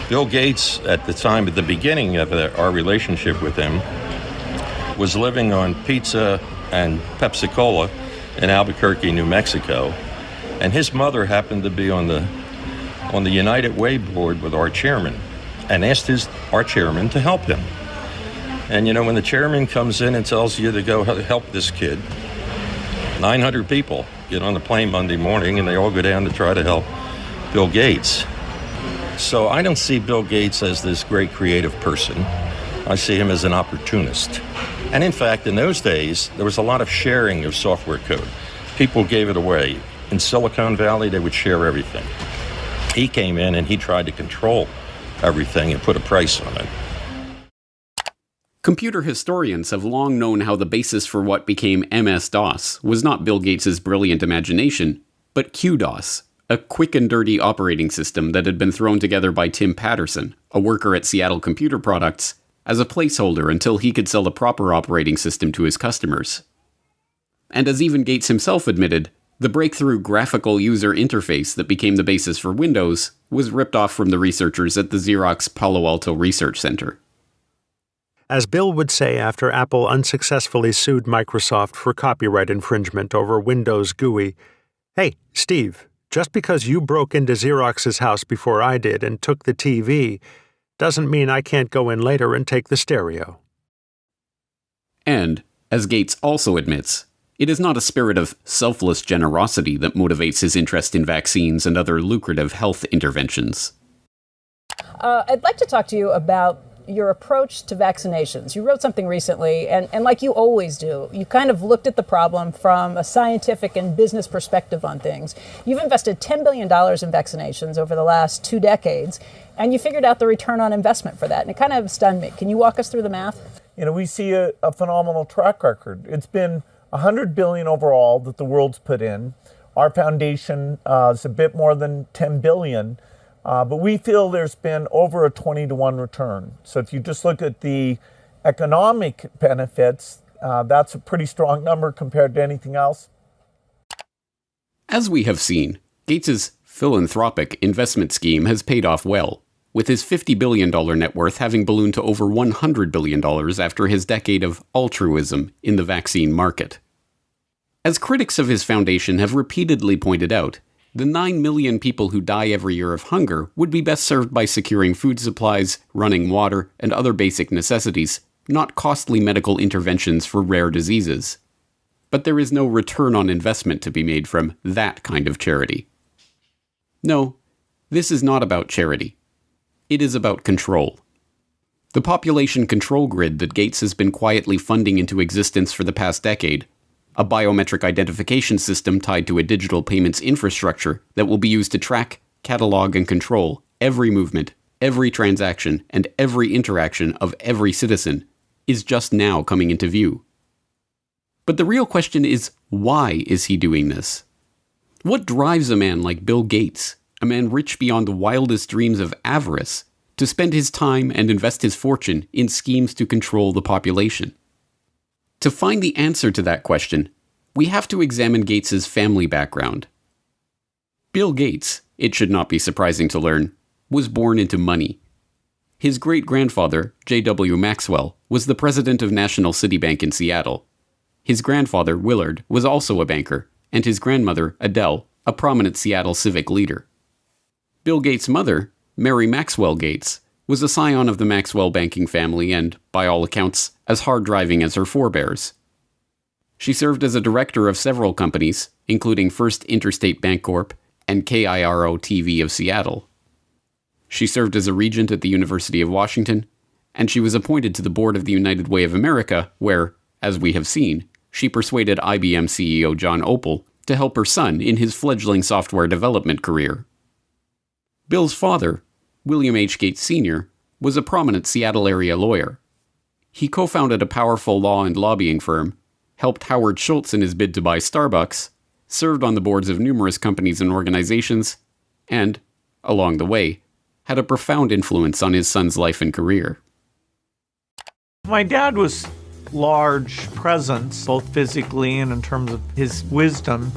Bill Gates, at the beginning of our relationship with him, was living on pizza and Pepsi-Cola in Albuquerque, New Mexico. And his mother happened to be on the United Way board with our chairman and asked our chairman to help him. And, when the chairman comes in and tells you to go help this kid, 900 people get on the plane Monday morning, and they all go down to try to help Bill Gates. So I don't see Bill Gates as this great creative person. I see him as an opportunist. And in fact, in those days, there was a lot of sharing of software code. People gave it away. In Silicon Valley, they would share everything. He came in and he tried to control everything and put a price on it. Computer historians have long known how the basis for what became MS-DOS was not Bill Gates' brilliant imagination, but QDOS, a quick and dirty operating system that had been thrown together by Tim Patterson, a worker at Seattle Computer Products, as a placeholder until he could sell the proper operating system to his customers. And as even Gates himself admitted, the breakthrough graphical user interface that became the basis for Windows was ripped off from the researchers at the Xerox Palo Alto Research Center. As Bill would say after Apple unsuccessfully sued Microsoft for copyright infringement over Windows GUI, "Hey, Steve, just because you broke into Xerox's house before I did and took the TV, doesn't mean I can't go in later and take the stereo." And, as Gates also admits, it is not a spirit of selfless generosity that motivates his interest in vaccines and other lucrative health interventions. I'd like to talk to you about your approach to vaccinations. You wrote something recently, and like you always do, you kind of looked at the problem from a scientific and business perspective on things. You've invested $10 billion in vaccinations over the last 2 decades, and you figured out the return on investment for that, and it kind of stunned me. Can you walk us through the math? We see a phenomenal track record. It's been $100 billion overall that the world's put in. Our foundation is a bit more than $10 billion. But we feel there's been over a 20-to-1 return. So if you just look at the economic benefits, that's a pretty strong number compared to anything else. As we have seen, Gates' philanthropic investment scheme has paid off well, with his $50 billion net worth having ballooned to over $100 billion after his decade of altruism in the vaccine market. As critics of his foundation have repeatedly pointed out, the 9 million people who die every year of hunger would be best served by securing food supplies, running water, and other basic necessities, not costly medical interventions for rare diseases. But there is no return on investment to be made from that kind of charity. No, this is not about charity. It is about control. The population control grid that Gates has been quietly funding into existence for the past decade, a biometric identification system tied to a digital payments infrastructure that will be used to track, catalog, and control every movement, every transaction, and every interaction of every citizen, is just now coming into view. But the real question is, why is he doing this? What drives a man like Bill Gates, a man rich beyond the wildest dreams of avarice, to spend his time and invest his fortune in schemes to control the population? To find the answer to that question, we have to examine Gates' family background. Bill Gates, it should not be surprising to learn, was born into money. His great-grandfather, J.W. Maxwell, was the president of National City Bank in Seattle. His grandfather, Willard, was also a banker, and his grandmother, Adele, a prominent Seattle civic leader. Bill Gates' mother, Mary Maxwell Gates, was a scion of the Maxwell banking family and, by all accounts, as hard-driving as her forebears. She served as a director of several companies, including First Interstate Bancorp and KIRO-TV of Seattle. She served as a regent at the University of Washington, and she was appointed to the board of the United Way of America, where, as we have seen, she persuaded IBM CEO John Opel to help her son in his fledgling software development career. Bill's father, William H. Gates Sr., was a prominent Seattle area lawyer. He co-founded a powerful law and lobbying firm, helped Howard Schultz in his bid to buy Starbucks, served on the boards of numerous companies and organizations, and, along the way, had a profound influence on his son's life and career. My dad was large presence, both physically and in terms of his wisdom.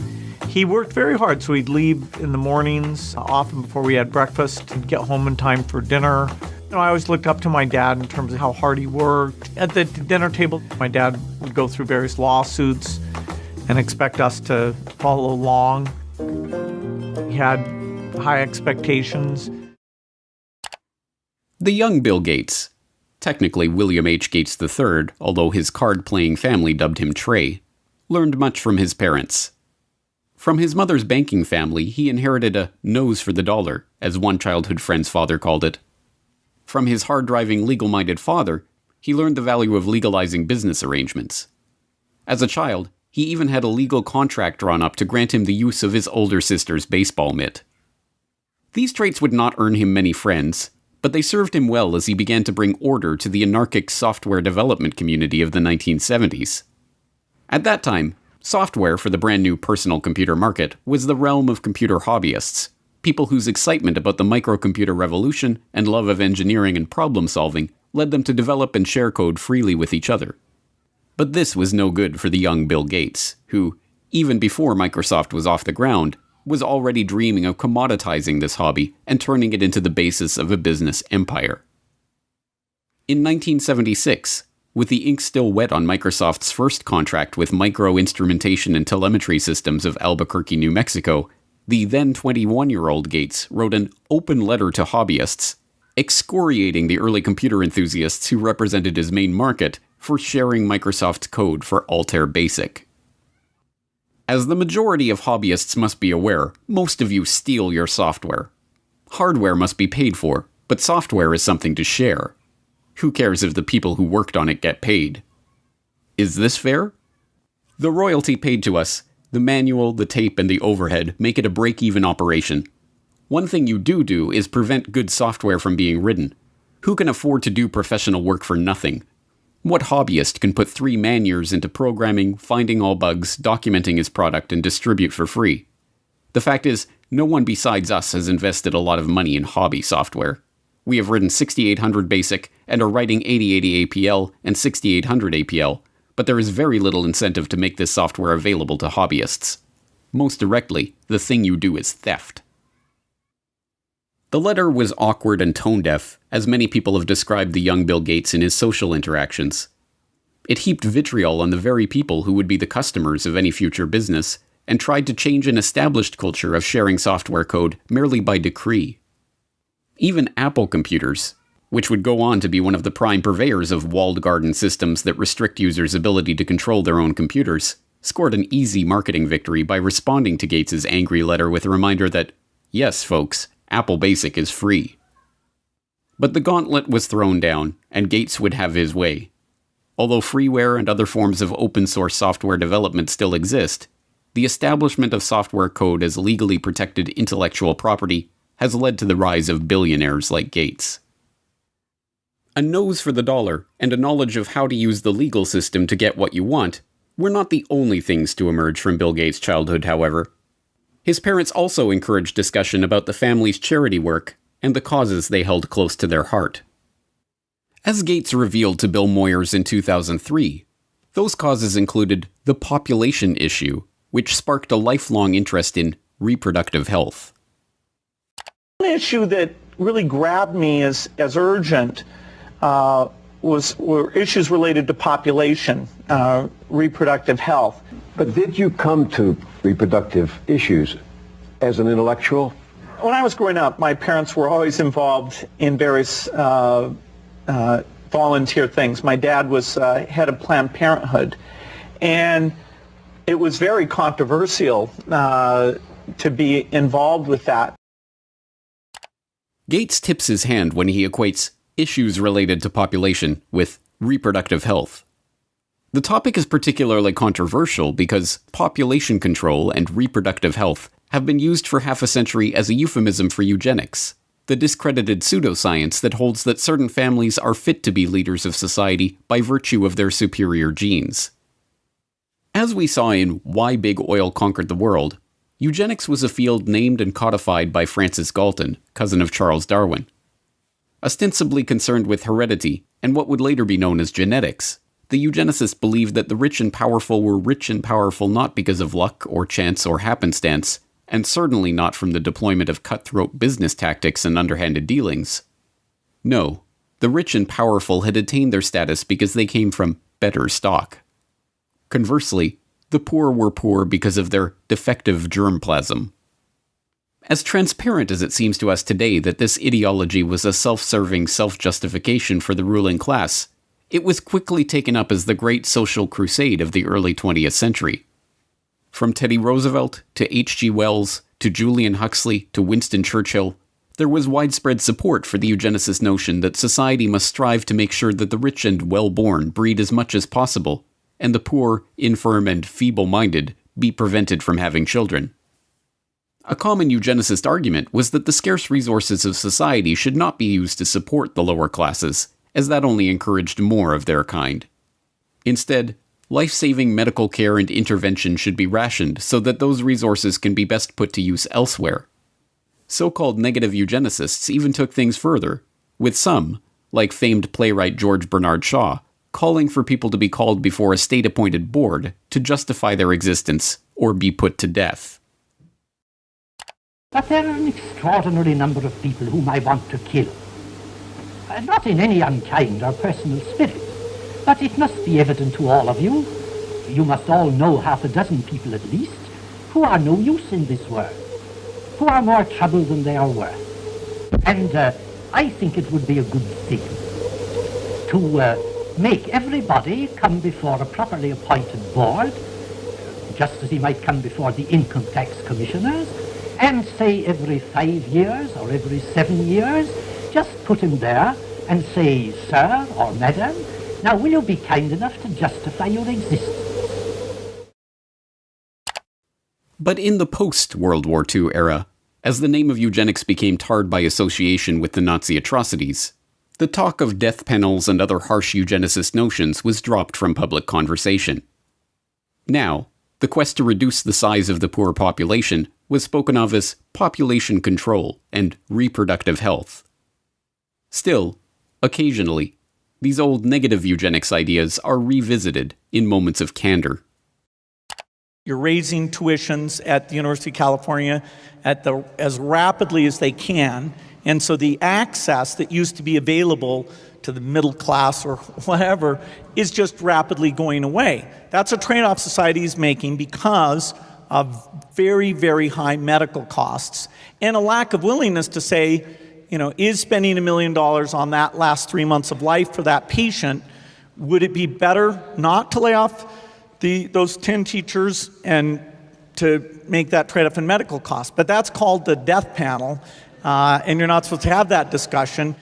He worked very hard, so he'd leave in the mornings, often before we had breakfast, and get home in time for dinner. I always looked up to my dad in terms of how hard he worked. At the dinner table, my dad would go through various lawsuits and expect us to follow along. He had high expectations. The young Bill Gates, technically William H. Gates III, although his card-playing family dubbed him Trey, learned much from his parents. From his mother's banking family, he inherited a nose for the dollar, as one childhood friend's father called it. From his hard-driving, legal-minded father, he learned the value of legalizing business arrangements. As a child, he even had a legal contract drawn up to grant him the use of his older sister's baseball mitt. These traits would not earn him many friends, but they served him well as he began to bring order to the anarchic software development community of the 1970s. At that time, software for the brand new personal computer market was the realm of computer hobbyists, people whose excitement about the microcomputer revolution and love of engineering and problem-solving led them to develop and share code freely with each other. But this was no good for the young Bill Gates, who, even before Microsoft was off the ground, was already dreaming of commoditizing this hobby and turning it into the basis of a business empire. In 1976, with the ink still wet on Microsoft's first contract with Micro Instrumentation and Telemetry Systems of Albuquerque, New Mexico, the then 21-year-old Gates wrote an open letter to hobbyists, excoriating the early computer enthusiasts who represented his main market for sharing Microsoft's code for Altair Basic. As the majority of hobbyists must be aware, most of you steal your software. Hardware must be paid for, but software is something to share. Who cares if the people who worked on it get paid? Is this fair? The royalty paid to us, the manual, the tape, and the overhead make it a break-even operation. One thing you do is prevent good software from being written. Who can afford to do professional work for nothing? What hobbyist can put 3 man-years into programming, finding all bugs, documenting his product, and distribute for free? The fact is, no one besides us has invested a lot of money in hobby software. We have written 6800 BASIC and are writing 8080 APL and 6800 APL, but there is very little incentive to make this software available to hobbyists. Most directly, the thing you do is theft. The letter was awkward and tone-deaf, as many people have described the young Bill Gates in his social interactions. It heaped vitriol on the very people who would be the customers of any future business, and tried to change an established culture of sharing software code merely by decree. Even Apple computers, which would go on to be one of the prime purveyors of walled garden systems that restrict users' ability to control their own computers, scored an easy marketing victory by responding to Gates's angry letter with a reminder that, yes, folks, Apple Basic is free. But the gauntlet was thrown down, and Gates would have his way. Although freeware and other forms of open-source software development still exist, the establishment of software code as legally protected intellectual property has led to the rise of billionaires like Gates. A nose for the dollar and a knowledge of how to use the legal system to get what you want were not the only things to emerge from Bill Gates' childhood, however. His parents also encouraged discussion about the family's charity work and the causes they held close to their heart. As Gates revealed to Bill Moyers in 2003, those causes included the population issue, which sparked a lifelong interest in reproductive health. One issue that really grabbed me as urgent were issues related to population, reproductive health. But did you come to reproductive issues as an intellectual When I was growing up, my parents were always involved in various volunteer things. My dad was head of Planned Parenthood, and it was very controversial to be involved with that. Gates tips his hand when he equates issues related to population with reproductive health. The topic is particularly controversial because population control and reproductive health have been used for half a century as a euphemism for eugenics, the discredited pseudoscience that holds that certain families are fit to be leaders of society by virtue of their superior genes. As we saw in Why Big Oil Conquered the World, eugenics was a field named and codified by Francis Galton, cousin of Charles Darwin. Ostensibly concerned with heredity and what would later be known as genetics, the eugenicists believed that the rich and powerful were rich and powerful not because of luck or chance or happenstance, and certainly not from the deployment of cutthroat business tactics and underhanded dealings. No, the rich and powerful had attained their status because they came from better stock. Conversely, the poor were poor because of their defective germplasm. As transparent as it seems to us today that this ideology was a self-serving self-justification for the ruling class, it was quickly taken up as the great social crusade of the early 20th century. From Teddy Roosevelt to H.G. Wells to Julian Huxley to Winston Churchill, there was widespread support for the eugenicist notion that society must strive to make sure that the rich and well-born breed as much as possible, and the poor, infirm, and feeble-minded be prevented from having children. A common eugenicist argument was that the scarce resources of society should not be used to support the lower classes, as that only encouraged more of their kind. Instead, life-saving medical care and intervention should be rationed so that those resources can be best put to use elsewhere. So-called negative eugenicists even took things further, with some, like famed playwright George Bernard Shaw, calling for people to be called before a state-appointed board to justify their existence or be put to death. But there are an extraordinary number of people whom I want to kill. Not in any unkind or personal spirit. But it must be evident to all of you, you must all know half a dozen people at least, who are no use in this world, who are more trouble than they are worth. And I think it would be a good thing to make everybody come before a properly appointed board, just as he might come before the income tax commissioners, and say every 5 years or every 7 years, just put him there and say, sir or madam, now will you be kind enough to justify your existence? But in the post-World War II era, as the name of eugenics became tarred by association with the Nazi atrocities, the talk of death panels and other harsh eugenicist notions was dropped from public conversation. Now, the quest to reduce the size of the poor population was spoken of as population control and reproductive health. Still, occasionally, these old negative eugenics ideas are revisited in moments of candor. You're raising tuitions at the University of California as rapidly as they can, and so the access that used to be available to the middle class or whatever is just rapidly going away. That's a trade-off society is making because of very, very high medical costs and a lack of willingness to say, is spending $1 million on that last 3 months of life for that patient, would it be better not to lay off those 10 teachers and to make that trade-off in medical costs? But that's called the death panel, and you're not supposed to have that discussion.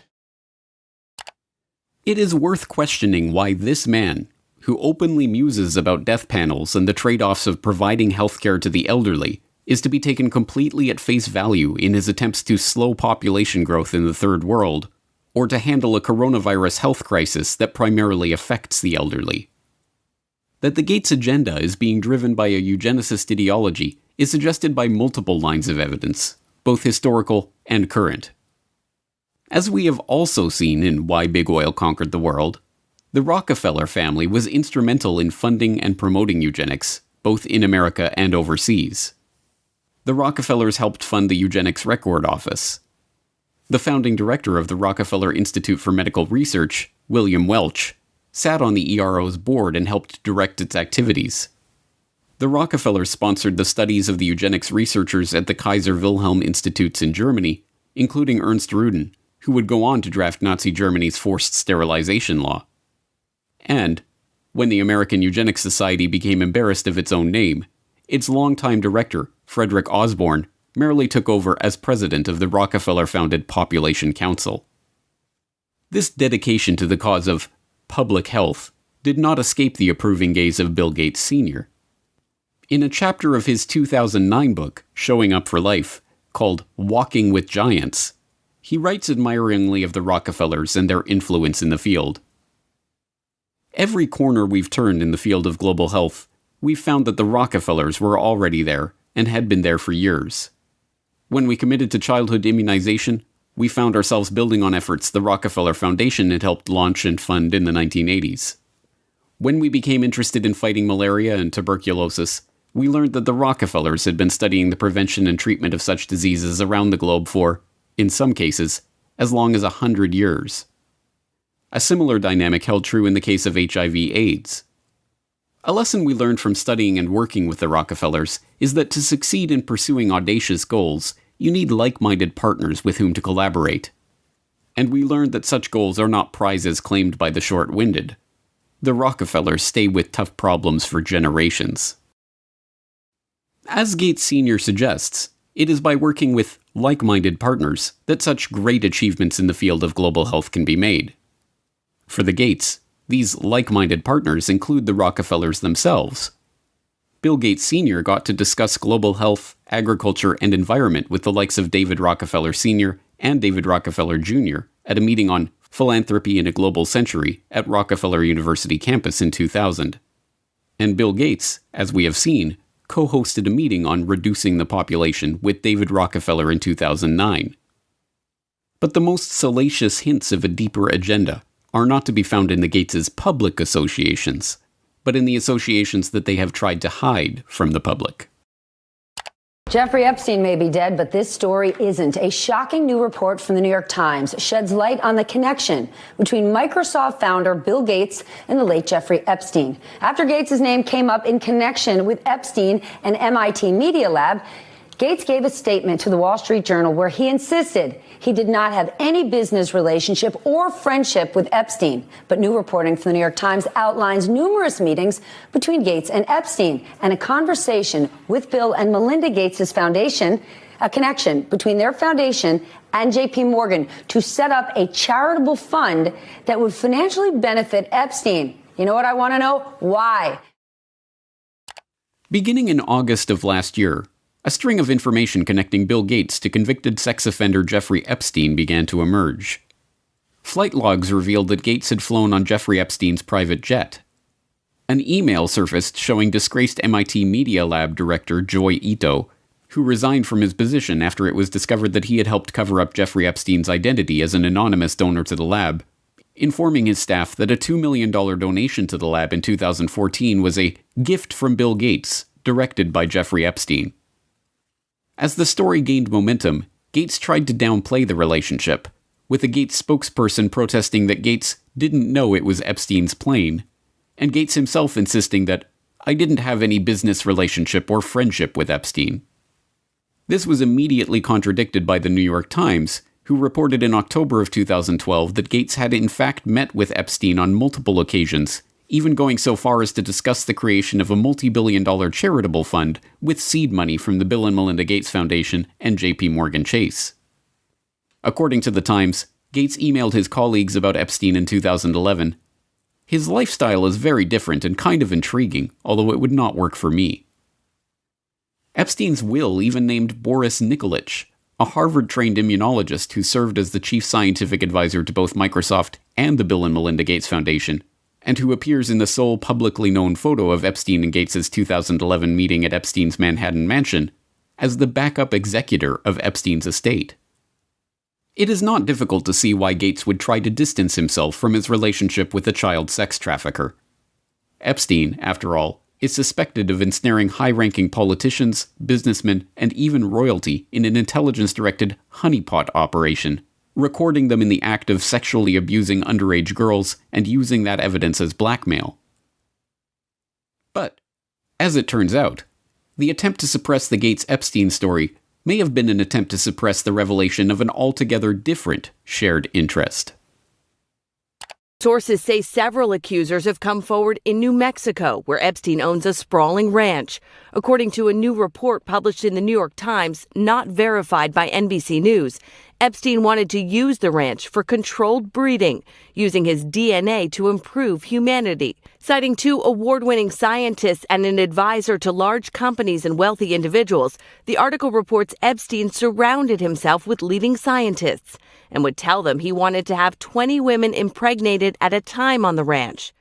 It is worth questioning why this man, who openly muses about death panels and the trade-offs of providing healthcare to the elderly, is to be taken completely at face value in his attempts to slow population growth in the Third World, or to handle a coronavirus health crisis that primarily affects the elderly. That the Gates agenda is being driven by a eugenicist ideology is suggested by multiple lines of evidence, both historical and current. As we have also seen in Why Big Oil Conquered the World, the Rockefeller family was instrumental in funding and promoting eugenics, both in America and overseas. The Rockefellers helped fund the Eugenics Record Office. The founding director of the Rockefeller Institute for Medical Research, William Welch, sat on the ERO's board and helped direct its activities. The Rockefellers sponsored the studies of the eugenics researchers at the Kaiser Wilhelm Institutes in Germany, including Ernst Rudin, who would go on to draft Nazi Germany's forced sterilization law. And, when the American Eugenics Society became embarrassed of its own name, its longtime director, Frederick Osborne, merely took over as president of the Rockefeller-founded Population Council. This dedication to the cause of public health did not escape the approving gaze of Bill Gates Sr. In a chapter of his 2009 book, Showing Up for Life, called Walking with Giants, he writes admiringly of the Rockefellers and their influence in the field. Every corner we've turned in the field of global health, we've found that the Rockefellers were already there and had been there for years. When we committed to childhood immunization, we found ourselves building on efforts the Rockefeller Foundation had helped launch and fund in the 1980s. When we became interested in fighting malaria and tuberculosis, we learned that the Rockefellers had been studying the prevention and treatment of such diseases around the globe for, in some cases, as long as 100 years. A similar dynamic held true in the case of HIV/AIDS. A lesson we learned from studying and working with the Rockefellers is that to succeed in pursuing audacious goals, you need like-minded partners with whom to collaborate. And we learned that such goals are not prizes claimed by the short-winded. The Rockefellers stay with tough problems for generations. As Gates Sr. suggests, it is by working with like-minded partners that such great achievements in the field of global health can be made. For the Gates, these like-minded partners include the Rockefellers themselves. Bill Gates Sr. got to discuss global health, agriculture, and environment with the likes of David Rockefeller Sr. and David Rockefeller Jr. at a meeting on Philanthropy in a Global Century at Rockefeller University campus in 2000. And Bill Gates, as we have seen, co-hosted a meeting on reducing the population with David Rockefeller in 2009. But the most salacious hints of a deeper agenda are not to be found in the Gates' public associations, but in the associations that they have tried to hide from the public. Jeffrey Epstein may be dead, but this story isn't. A shocking new report from the New York Times sheds light on the connection between Microsoft founder Bill Gates and the late Jeffrey Epstein. After Gates' name came up in connection with Epstein and MIT Media Lab, Gates gave a statement to the Wall Street Journal where he insisted he did not have any business relationship or friendship with Epstein. But new reporting from the New York Times outlines numerous meetings between Gates and Epstein and a conversation with Bill and Melinda Gates' foundation, a connection between their foundation and J.P. Morgan to set up a charitable fund that would financially benefit Epstein. You know what I want to know? Why? Beginning in August of last year, a string of information connecting Bill Gates to convicted sex offender Jeffrey Epstein began to emerge. Flight logs revealed that Gates had flown on Jeffrey Epstein's private jet. An email surfaced showing disgraced MIT Media Lab director Joi Ito, who resigned from his position after it was discovered that he had helped cover up Jeffrey Epstein's identity as an anonymous donor to the lab, informing his staff that a $2 million donation to the lab in 2014 was a gift from Bill Gates, directed by Jeffrey Epstein. As the story gained momentum, Gates tried to downplay the relationship, with a Gates spokesperson protesting that Gates didn't know it was Epstein's plane, and Gates himself insisting that, "I didn't have any business relationship or friendship with Epstein." This was immediately contradicted by the New York Times, who reported in October of 2012 that Gates had in fact met with Epstein on multiple occasions, even going so far as to discuss the creation of a multi-billion-dollar charitable fund with seed money from the Bill and Melinda Gates Foundation and J.P. Morgan Chase. According to the Times, Gates emailed his colleagues about Epstein in 2011. "His lifestyle is very different and kind of intriguing, although it would not work for me." Epstein's will even named Boris Nikolic, a Harvard-trained immunologist who served as the chief scientific advisor to both Microsoft and the Bill and Melinda Gates Foundation, and who appears in the sole publicly known photo of Epstein and Gates' 2011 meeting at Epstein's Manhattan mansion, as the backup executor of Epstein's estate. It is not difficult to see why Gates would try to distance himself from his relationship with a child sex trafficker. Epstein, after all, is suspected of ensnaring high-ranking politicians, businessmen, and even royalty in an intelligence-directed honeypot operation, recording them in the act of sexually abusing underage girls and using that evidence as blackmail. But As it turns out, the attempt to suppress the Gates-Epstein story may have been an attempt to suppress the revelation of an altogether different shared interest. Sources say several accusers have come forward in New Mexico, where Epstein owns a sprawling ranch. According to a new report published in the New York Times, not verified by NBC News, Epstein wanted to use the ranch for controlled breeding, using his DNA to improve humanity. Citing 2 award-winning scientists and an advisor to large companies and wealthy individuals, the article reports Epstein surrounded himself with leading scientists and would tell them he wanted to have 20 women impregnated at a time on the ranch.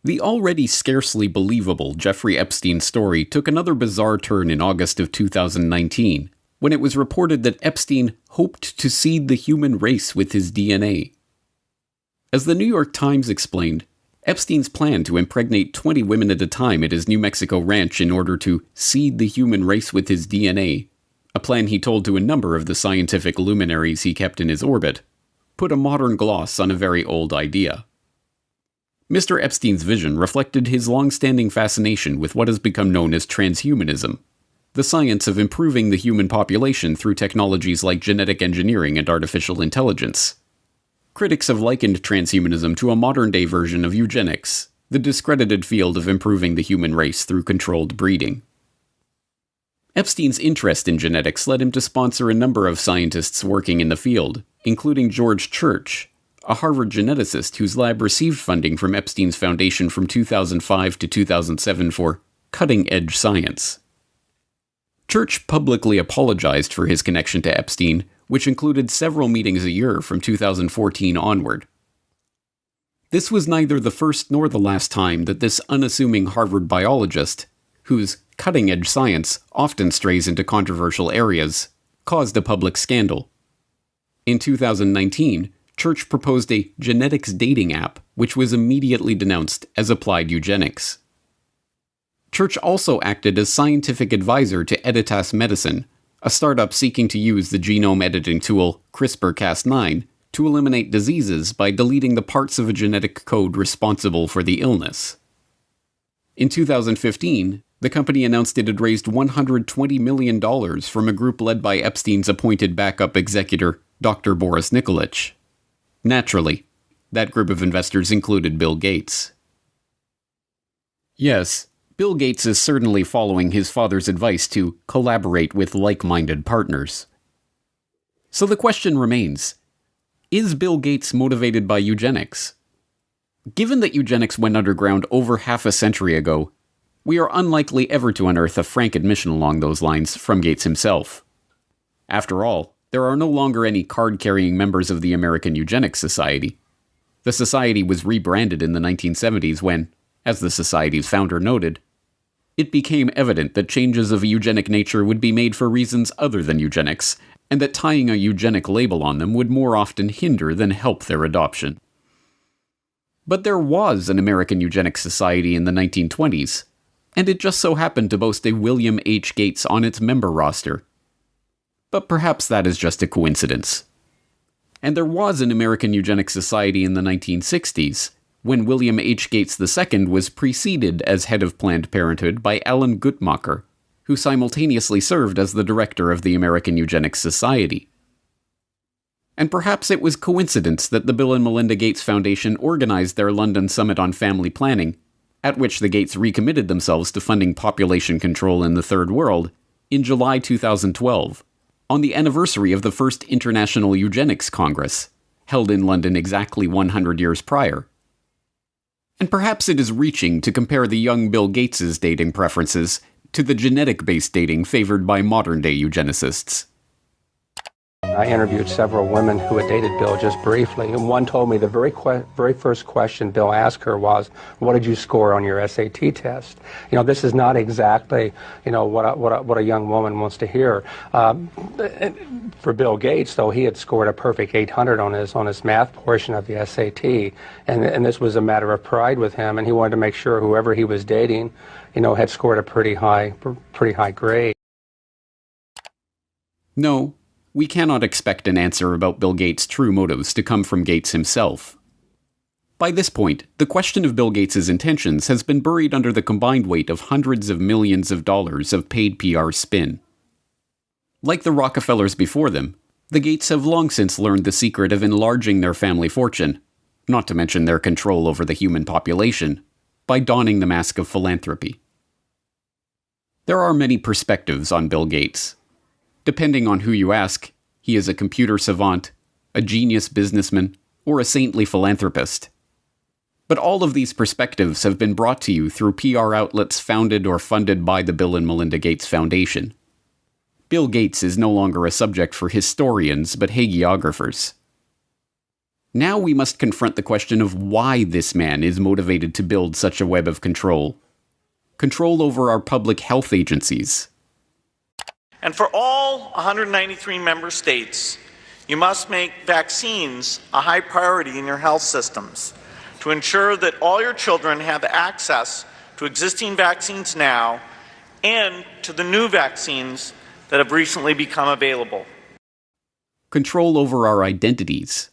The already scarcely believable Jeffrey Epstein story took another bizarre turn in August of 2019, when it was reported that Epstein hoped to seed the human race with his DNA. As the New York Times explained, Epstein's plan to impregnate 20 women at a time at his New Mexico ranch in order to seed the human race with his DNA, a plan he told to a number of the scientific luminaries he kept in his orbit, put a modern gloss on a very old idea. Mr. Epstein's vision reflected his long-standing fascination with what has become known as transhumanism, the science of improving the human population through technologies like genetic engineering and artificial intelligence. Critics have likened transhumanism to a modern-day version of eugenics, the discredited field of improving the human race through controlled breeding. Epstein's interest in genetics led him to sponsor a number of scientists working in the field, including George Church, a Harvard geneticist whose lab received funding from Epstein's foundation from 2005 to 2007 for cutting-edge science. Church publicly apologized for his connection to Epstein, which included several meetings a year from 2014 onward. This was neither the first nor the last time that this unassuming Harvard biologist, whose cutting-edge science often strays into controversial areas, caused a public scandal. In 2019, Church proposed a genetics dating app, which was immediately denounced as applied eugenics. Church also acted as scientific advisor to Editas Medicine, a startup seeking to use the genome editing tool CRISPR-Cas9 to eliminate diseases by deleting the parts of a genetic code responsible for the illness. In 2015, the company announced it had raised $120 million from a group led by Epstein's appointed backup executor, Dr. Boris Nikolic. Naturally, that group of investors included Bill Gates. Yes, Bill Gates is certainly following his father's advice to collaborate with like-minded partners. So the question remains, is Bill Gates motivated by eugenics? Given that eugenics went underground over half a century ago, we are unlikely ever to unearth a frank admission along those lines from Gates himself. After all, there are no longer any card-carrying members of the American Eugenics Society. The society was rebranded in the 1970s when, as the society's founder noted, it became evident that changes of a eugenic nature would be made for reasons other than eugenics, and that tying a eugenic label on them would more often hinder than help their adoption. But there was an American Eugenics Society in the 1920s, and it just so happened to boast a William H. Gates on its member roster. But perhaps that is just a coincidence. And there was an American Eugenics Society in the 1960s, when William H. Gates II was preceded as head of Planned Parenthood by Alan Guttmacher, who simultaneously served as the director of the American Eugenics Society. And perhaps it was coincidence that the Bill and Melinda Gates Foundation organized their London Summit on Family Planning, at which the Gates recommitted themselves to funding population control in the Third World, in July 2012, on the anniversary of the first International Eugenics Congress, held in London exactly 100 years prior. And perhaps it is reaching to compare the young Bill Gates' dating preferences to the genetic-based dating favored by modern-day eugenicists. I interviewed several women who had dated Bill just briefly, and one told me the very first question Bill asked her was, "What did you score on your SAT test?" You know, this is not exactly, you know, what a young woman wants to hear. For Bill Gates, though, he had scored a perfect 800 on his math portion of the SAT, and this was a matter of pride with him, and he wanted to make sure whoever he was dating, you know, had scored a pretty high grade. No. We cannot expect an answer about Bill Gates' true motives to come from Gates himself. By this point, the question of Bill Gates' intentions has been buried under the combined weight of hundreds of millions of dollars of paid PR spin. Like the Rockefellers before them, the Gates have long since learned the secret of enlarging their family fortune, not to mention their control over the human population, by donning the mask of philanthropy. There are many perspectives on Bill Gates. Depending on who you ask, he is a computer savant, a genius businessman, or a saintly philanthropist. But all of these perspectives have been brought to you through PR outlets founded or funded by the Bill and Melinda Gates Foundation. Bill Gates is no longer a subject for historians but hagiographers. Now we must confront the question of why this man is motivated to build such a web of control. Control over our public health agencies. And for all 193 member states, you must make vaccines a high priority in your health systems to ensure that all your children have access to existing vaccines now and to the new vaccines that have recently become available. Control over our identities.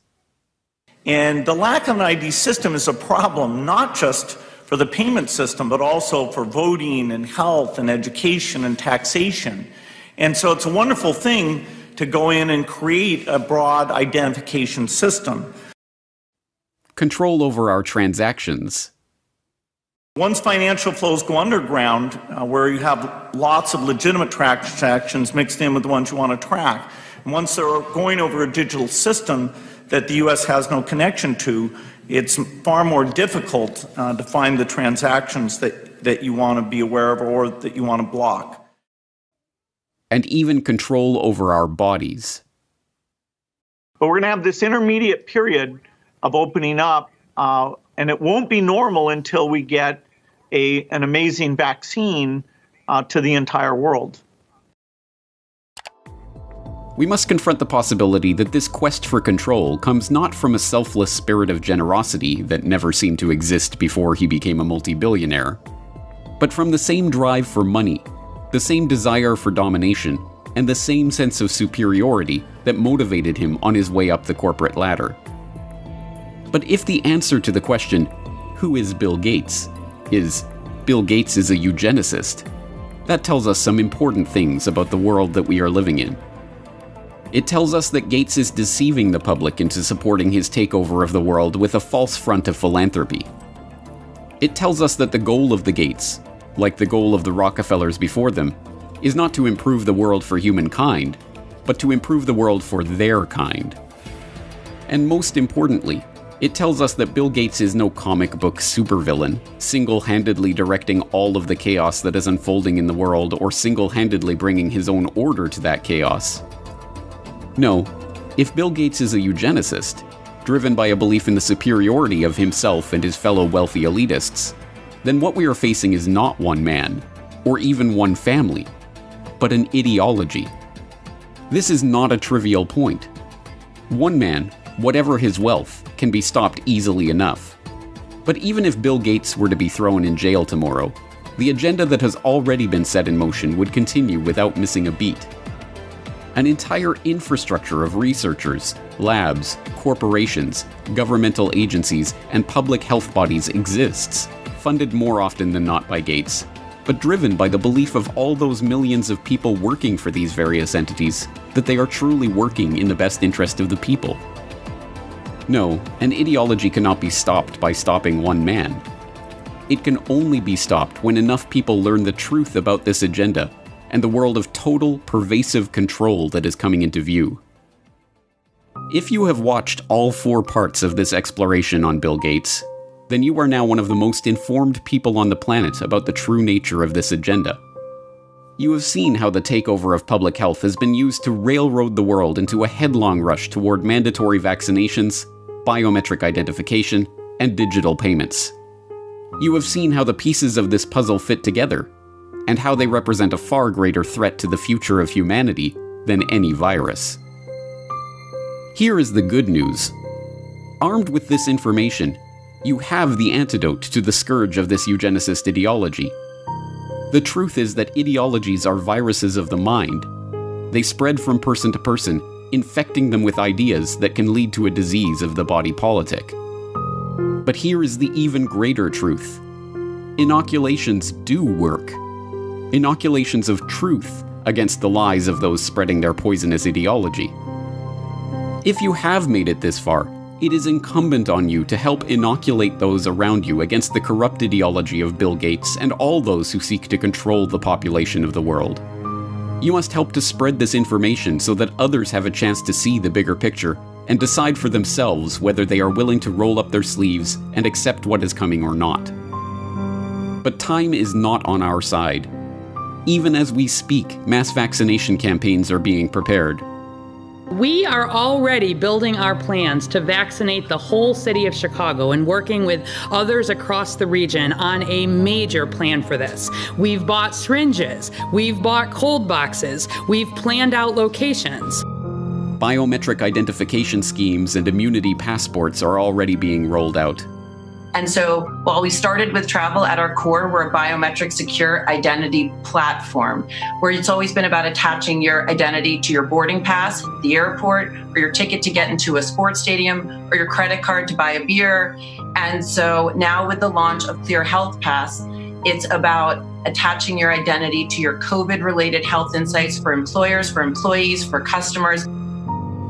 And the lack of an ID system is a problem, not just for the payment system, but also for voting and health and education and taxation. And so it's a wonderful thing to go in and create a broad identification system. Control over our transactions. Once financial flows go underground, where you have lots of legitimate transactions mixed in with the ones you want to track, and once they're going over a digital system that the U.S. has no connection to, it's far more difficult to find the transactions that you want to be aware of or that you want to block. And even control over our bodies. But we're going to have this intermediate period of opening up, and it won't be normal until we get an amazing vaccine to the entire world. We must confront the possibility that this quest for control comes not from a selfless spirit of generosity that never seemed to exist before he became a multi-billionaire, but from the same drive for money, the same desire for domination, and the same sense of superiority that motivated him on his way up the corporate ladder. But if the answer to the question, who is Bill Gates, is Bill Gates is a eugenicist, that tells us some important things about the world that we are living in. It tells us that Gates is deceiving the public into supporting his takeover of the world with a false front of philanthropy. It tells us that the goal of the Gates, like the goal of the Rockefellers before them, is not to improve the world for humankind, but to improve the world for their kind. And most importantly, it tells us that Bill Gates is no comic book supervillain, single-handedly directing all of the chaos that is unfolding in the world or single-handedly bringing his own order to that chaos. No, if Bill Gates is a eugenicist, driven by a belief in the superiority of himself and his fellow wealthy elitists, then what we are facing is not one man, or even one family, but an ideology. This is not a trivial point. One man, whatever his wealth, can be stopped easily enough. But even if Bill Gates were to be thrown in jail tomorrow, the agenda that has already been set in motion would continue without missing a beat. An entire infrastructure of researchers, labs, corporations, governmental agencies, and public health bodies exists, funded more often than not by Gates, but driven by the belief of all those millions of people working for these various entities that they are truly working in the best interest of the people. No, an ideology cannot be stopped by stopping one man. It can only be stopped when enough people learn the truth about this agenda and the world of total, pervasive control that is coming into view. If you have watched all 4 parts of this exploration on Bill Gates, then you are now one of the most informed people on the planet about the true nature of this agenda. You have seen how the takeover of public health has been used to railroad the world into a headlong rush toward mandatory vaccinations, biometric identification, and digital payments. You have seen how the pieces of this puzzle fit together, and how they represent a far greater threat to the future of humanity than any virus. Here is the good news. Armed with this information, you have the antidote to the scourge of this eugenicist ideology. The truth is that ideologies are viruses of the mind. They spread from person to person, infecting them with ideas that can lead to a disease of the body politic. But here is the even greater truth. Inoculations do work. Inoculations of truth against the lies of those spreading their poisonous ideology. If you have made it this far, it is incumbent on you to help inoculate those around you against the corrupt ideology of Bill Gates and all those who seek to control the population of the world. You must help to spread this information so that others have a chance to see the bigger picture and decide for themselves whether they are willing to roll up their sleeves and accept what is coming or not. But time is not on our side. Even as we speak, mass vaccination campaigns are being prepared. We are already building our plans to vaccinate the whole city of Chicago and working with others across the region on a major plan for this. We've bought syringes, we've bought cold boxes, we've planned out locations. Biometric identification schemes and immunity passports are already being rolled out. And so while we started with travel at our core, we're a biometric secure identity platform, where it's always been about attaching your identity to your boarding pass at the airport, or your ticket to get into a sports stadium, or your credit card to buy a beer. And so now with the launch of Clear Health Pass, it's about attaching your identity to your COVID-related health insights for employers, for employees, for customers.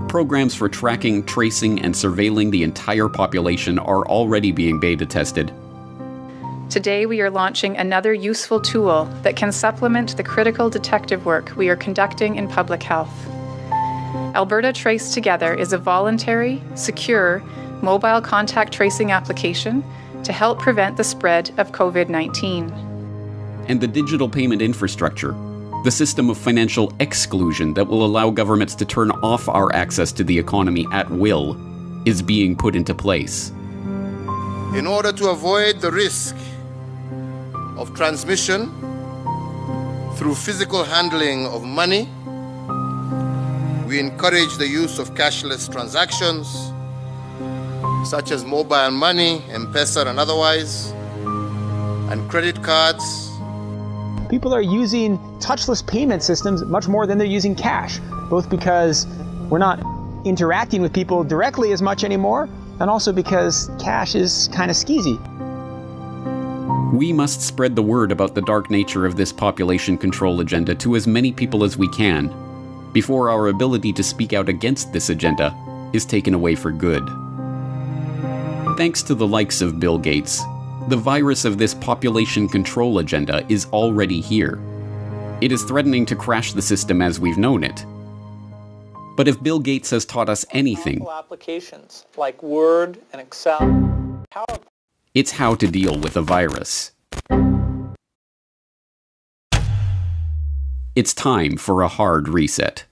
Programs for tracking, tracing, and surveilling the entire population are already being beta tested. Today, we are launching another useful tool that can supplement the critical detective work we are conducting in public health. Alberta Trace Together is a voluntary, secure, mobile contact tracing application to help prevent the spread of COVID-19. And the digital payment infrastructure, the system of financial exclusion that will allow governments to turn off our access to the economy at will, is being put into place. In order to avoid the risk of transmission through physical handling of money, we encourage the use of cashless transactions, such as mobile money, M-Pesa and otherwise, and credit cards. People are using touchless payment systems much more than they're using cash, both because we're not interacting with people directly as much anymore, and also because cash is kind of skeezy. We must spread the word about the dark nature of this population control agenda to as many people as we can, before our ability to speak out against this agenda is taken away for good. Thanks to the likes of Bill Gates, the virus of this population control agenda is already here. It is threatening to crash the system as we've known it. But if Bill Gates has taught us anything, applications like Word and Excel, PowerPoint, it's how to deal with a virus. It's time for a hard reset.